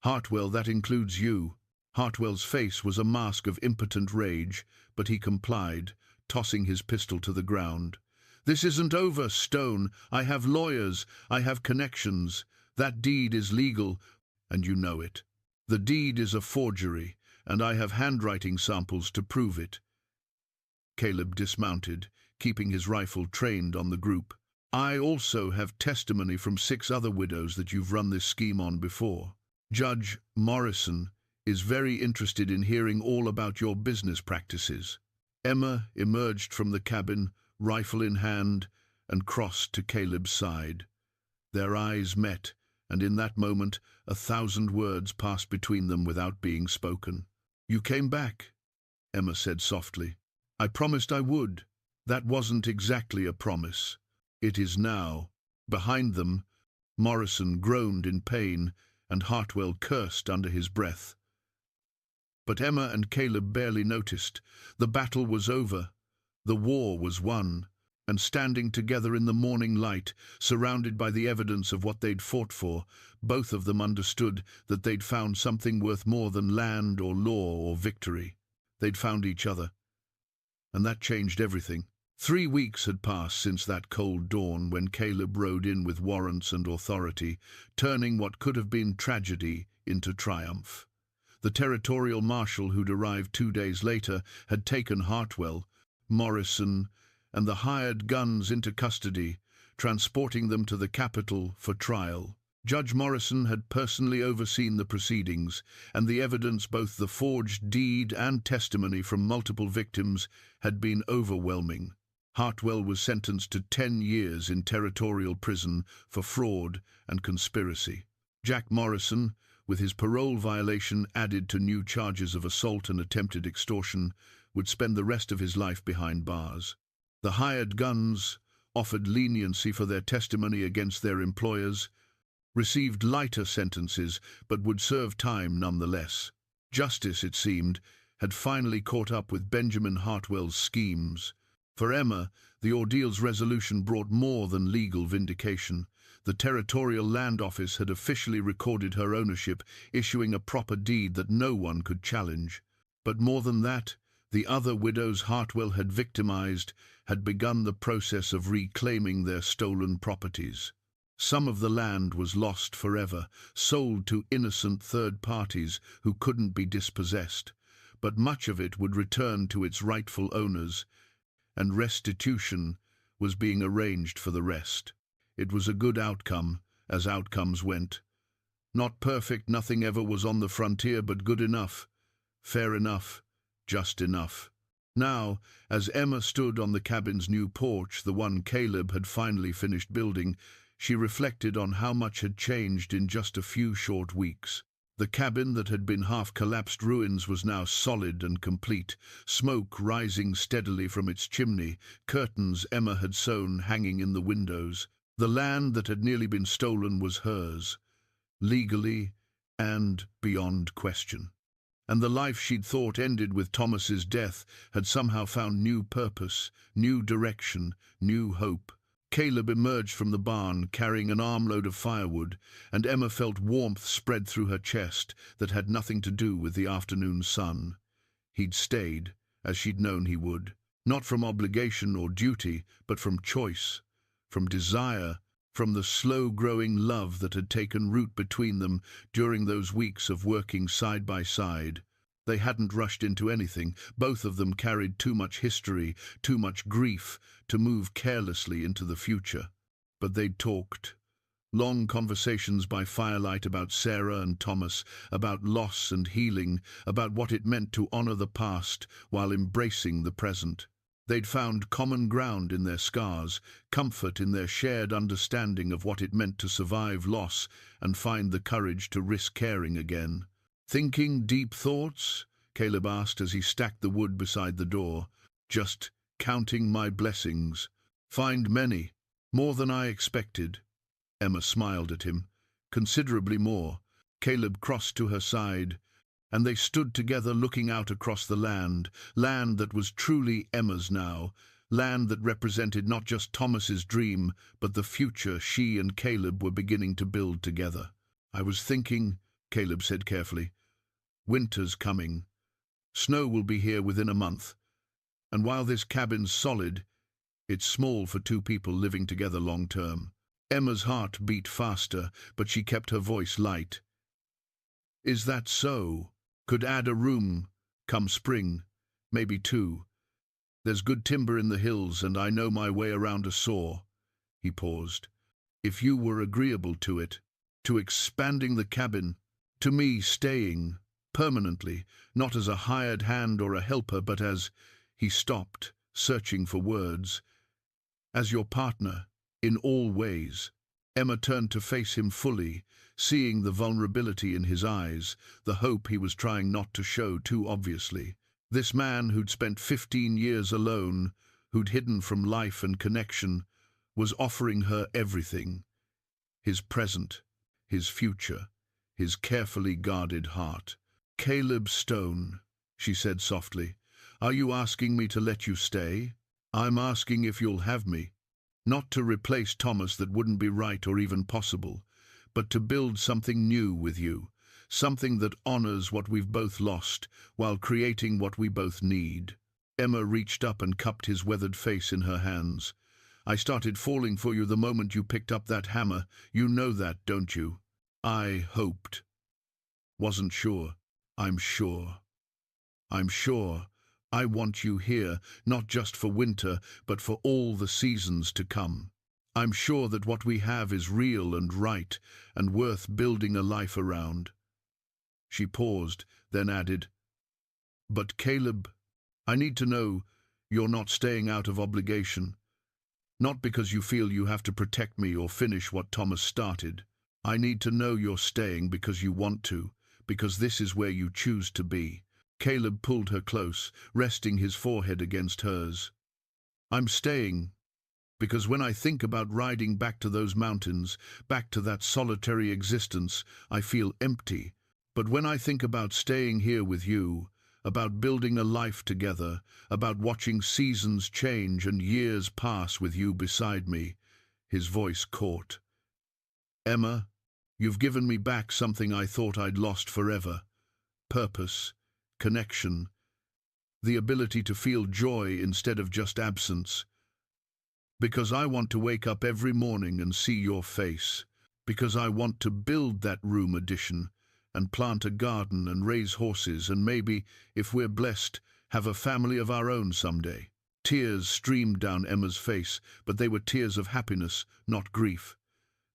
A: Hartwell, that includes you." Hartwell's face was a mask of impotent rage, but he complied, tossing his pistol to the ground. "This isn't over, Stone. I have lawyers. I have connections. That deed is legal, and you know it. The deed is a forgery, and I have handwriting samples to prove it." Caleb dismounted, keeping his rifle trained on the group. "I also have testimony from 6 other widows that you've run this scheme on before. Judge Morrison is very interested in hearing all about your business practices." Emma emerged from the cabin, rifle in hand, and crossed to Caleb's side. Their eyes met, and in that moment 1,000 words passed between them without being spoken. "You came back," Emma said softly. "I promised I would." "That wasn't exactly a promise. It is now." Behind them, Morrison groaned in pain, and Hartwell cursed under his breath. But Emma and Caleb barely noticed. The battle was over. The war was won. And standing together in the morning light, surrounded by the evidence of what they'd fought for, both of them understood that they'd found something worth more than land or law or victory. They'd found each other. And that changed everything. 3 weeks had passed since that cold dawn when Caleb rode in with warrants and authority, turning what could have been tragedy into triumph. The territorial marshal who'd arrived 2 days later had taken Hartwell, Morrison, and the hired guns into custody, transporting them to the capital for trial. Judge Morrison had personally overseen the proceedings, and the evidence, both the forged deed and testimony from multiple victims, had been overwhelming. Hartwell was sentenced to 10 years in territorial prison for fraud and conspiracy. Jack Morrison, with his parole violation added to new charges of assault and attempted extortion, would spend the rest of his life behind bars. The hired guns, offered leniency for their testimony against their employers, received lighter sentences but would serve time nonetheless. Justice, it seemed, had finally caught up with Benjamin Hartwell's schemes. For Emma, the ordeal's resolution brought more than legal vindication. The Territorial Land Office had officially recorded her ownership, issuing a proper deed that no one could challenge. But more than that, the other widows Hartwell had victimized had begun the process of reclaiming their stolen properties. Some of the land was lost forever, sold to innocent third parties who couldn't be dispossessed, but much of it would return to its rightful owners, and restitution was being arranged for the rest. It was a good outcome, as outcomes went. Not perfect, nothing ever was on the frontier, but good enough, fair enough, just enough. Now, as Emma stood on the cabin's new porch, the one Caleb had finally finished building, she reflected on how much had changed in just a few short weeks. The cabin that had been half-collapsed ruins was now solid and complete, smoke rising steadily from its chimney, curtains Emma had sewn hanging in the windows. The land that had nearly been stolen was hers, legally and beyond question. And the life she'd thought ended with Thomas's death had somehow found new purpose, new direction, new hope. Caleb emerged from the barn carrying an armload of firewood, and Emma felt warmth spread through her chest that had nothing to do with the afternoon sun. He'd stayed, as she'd known he would, not from obligation or duty, but from choice, from desire, from the slow-growing love that had taken root between them during those weeks of working side by side. They hadn't rushed into anything. Both of them carried too much history, too much grief, to move carelessly into the future. But they'd talked. Long conversations by firelight about Sarah and Thomas, about loss and healing, about what it meant to honor the past while embracing the present. They'd found common ground in their scars, comfort in their shared understanding of what it meant to survive loss and find the courage to risk caring again. "Thinking deep thoughts?" Caleb asked as he stacked the wood beside the door. "Just counting my blessings. Find many, more than I expected." Emma smiled at him. Considerably more. Caleb crossed to her side, and they stood together looking out across the land that was truly Emma's now, land that represented not just Thomas's dream, but the future she and Caleb were beginning to build together. "I was thinking," Caleb said carefully, "winter's coming. Snow will be here within a month. And while this cabin's solid, it's small for two people living together long term." Emma's heart beat faster, but she kept her voice light. "Is that so? Could add a room, come spring, maybe two. There's good timber in the hills, and I know my way around a saw." He paused. "If you were agreeable to it, to expanding the cabin, to me staying permanently, not as a hired hand or a helper, but as—" He stopped, searching for words. "As your partner, in all ways." Emma turned to face him fully, seeing the vulnerability in his eyes, the hope he was trying not to show too obviously. This man who'd spent 15 years alone, who'd hidden from life and connection, was offering her everything. His present, his future, his carefully guarded heart. "Caleb Stone," she said softly, "are you asking me to let you stay? I'm asking if you'll have me. Not to replace Thomas, that wouldn't be right or even possible, but to build something new with you, something that honors what we've both lost while creating what we both need." Emma reached up and cupped his weathered face in her hands. "I started falling for you the moment you picked up that hammer. You know that, don't you?" "I hoped. Wasn't sure. I'm sure. I'm sure. I want you here, not just for winter, but for all the seasons to come. I'm sure that what we have is real and right, and worth building a life around." She paused, then added, "But Caleb, I need to know you're not staying out of obligation. Not because you feel you have to protect me or finish what Thomas started. I need to know you're staying because you want to, because this is where you choose to be." Caleb pulled her close, resting his forehead against hers. "I'm staying because when I think about riding back to those mountains, back to that solitary existence, I feel empty. But when I think about staying here with you, about building a life together, about watching seasons change and years pass with you beside me," his voice caught. "Emma, you've given me back something I thought I'd lost forever. Purpose, connection, the ability to feel joy instead of just absence. Because I want to wake up every morning and see your face. Because I want to build that room addition and plant a garden and raise horses and maybe, if we're blessed, have a family of our own someday." Tears streamed down Emma's face, but they were tears of happiness, not grief.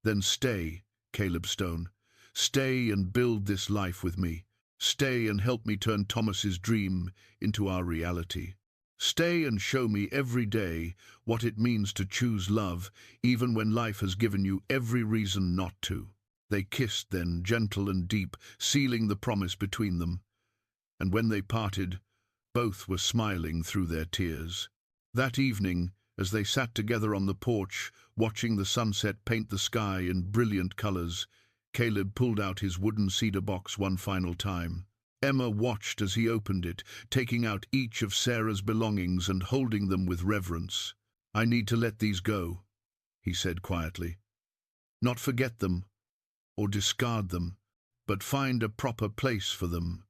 A: "Then stay, Caleb Stone. Stay and build this life with me. Stay and help me turn Thomas's dream into our reality. Stay and show me every day what it means to choose love, even when life has given you every reason not to." They kissed then, gentle and deep, sealing the promise between them. And when they parted, both were smiling through their tears. That evening, as they sat together on the porch, watching the sunset paint the sky in brilliant colors, Caleb pulled out his wooden cedar box one final time. Emma watched as he opened it, taking out each of Sarah's belongings and holding them with reverence. "I need to let these go," he said quietly. "Not forget them or discard them, but find a proper place for them.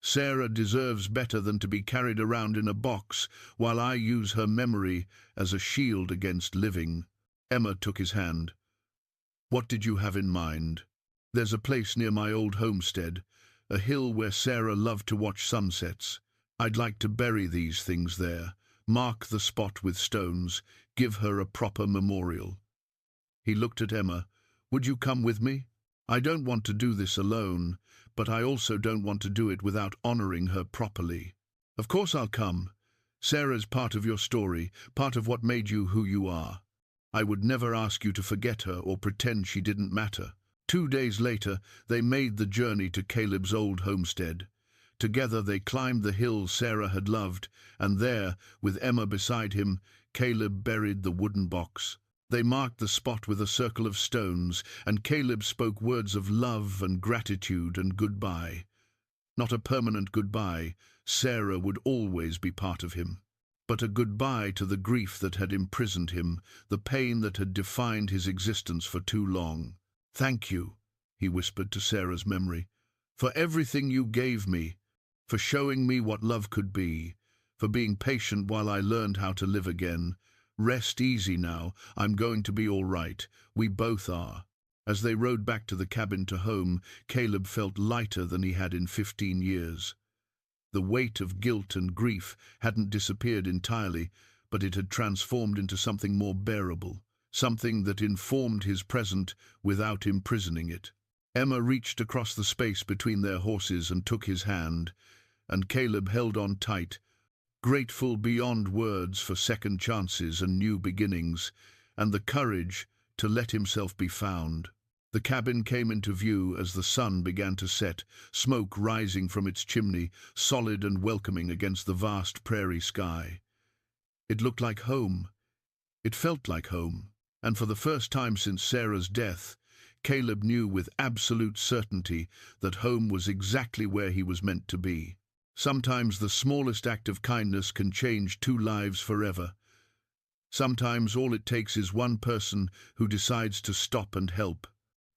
A: Sarah deserves better than to be carried around in a box while I use her memory as a shield against living." Emma took his hand. "What did you have in mind?" "There's a place near my old homestead, a hill where Sarah loved to watch sunsets. I'd like to bury these things there, mark the spot with stones, give her a proper memorial." He looked at Emma. "Would you come with me? I don't want to do this alone, but I also don't want to do it without honoring her properly." "Of course I'll come. Sarah's part of your story, part of what made you who you are. I would never ask you to forget her or pretend she didn't matter." 2 days later, they made the journey to Caleb's old homestead. Together they climbed the hill Sarah had loved, and there, with Emma beside him, Caleb buried the wooden box. They marked the spot with a circle of stones, and Caleb spoke words of love and gratitude and goodbye. Not a permanent goodbye, Sarah would always be part of him, but a goodbye to the grief that had imprisoned him, the pain that had defined his existence for too long. "Thank you," he whispered to Sarah's memory, "for everything you gave me, for showing me what love could be, for being patient while I learned how to live again. Rest easy now, I'm going to be all right. We both are." As they rode back to the cabin to home, Caleb felt lighter than he had in 15 years. The weight of guilt and grief hadn't disappeared entirely, but it had transformed into something more bearable, something that informed his present without imprisoning it. Emma reached across the space between their horses and took his hand, and Caleb held on tight, grateful beyond words for second chances and new beginnings, and the courage to let himself be found. The cabin came into view as the sun began to set, smoke rising from its chimney, solid and welcoming against the vast prairie sky. It looked like home. It felt like home. And for the first time since Sarah's death, Caleb knew with absolute certainty that home was exactly where he was meant to be. Sometimes the smallest act of kindness can change two lives forever. Sometimes all it takes is one person who decides to stop and help.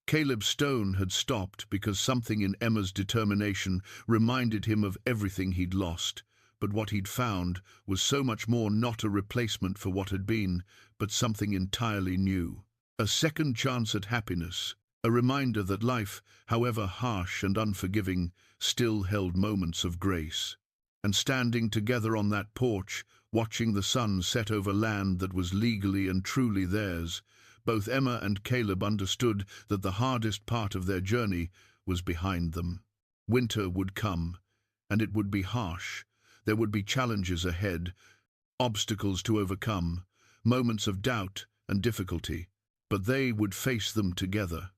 A: Caleb Stone had stopped because something in Emma's determination reminded him of everything he'd lost, but what he'd found was so much more not a replacement for what had been, but something entirely new. A second chance at happiness, a reminder that life, however harsh and unforgiving, still held moments of grace. And standing together on that porch, watching the sun set over land that was legally and truly theirs, both Emma and Caleb understood that the hardest part of their journey was behind them. Winter would come, and it would be harsh. There would be challenges ahead, obstacles to overcome, moments of doubt and difficulty, but they would face them together.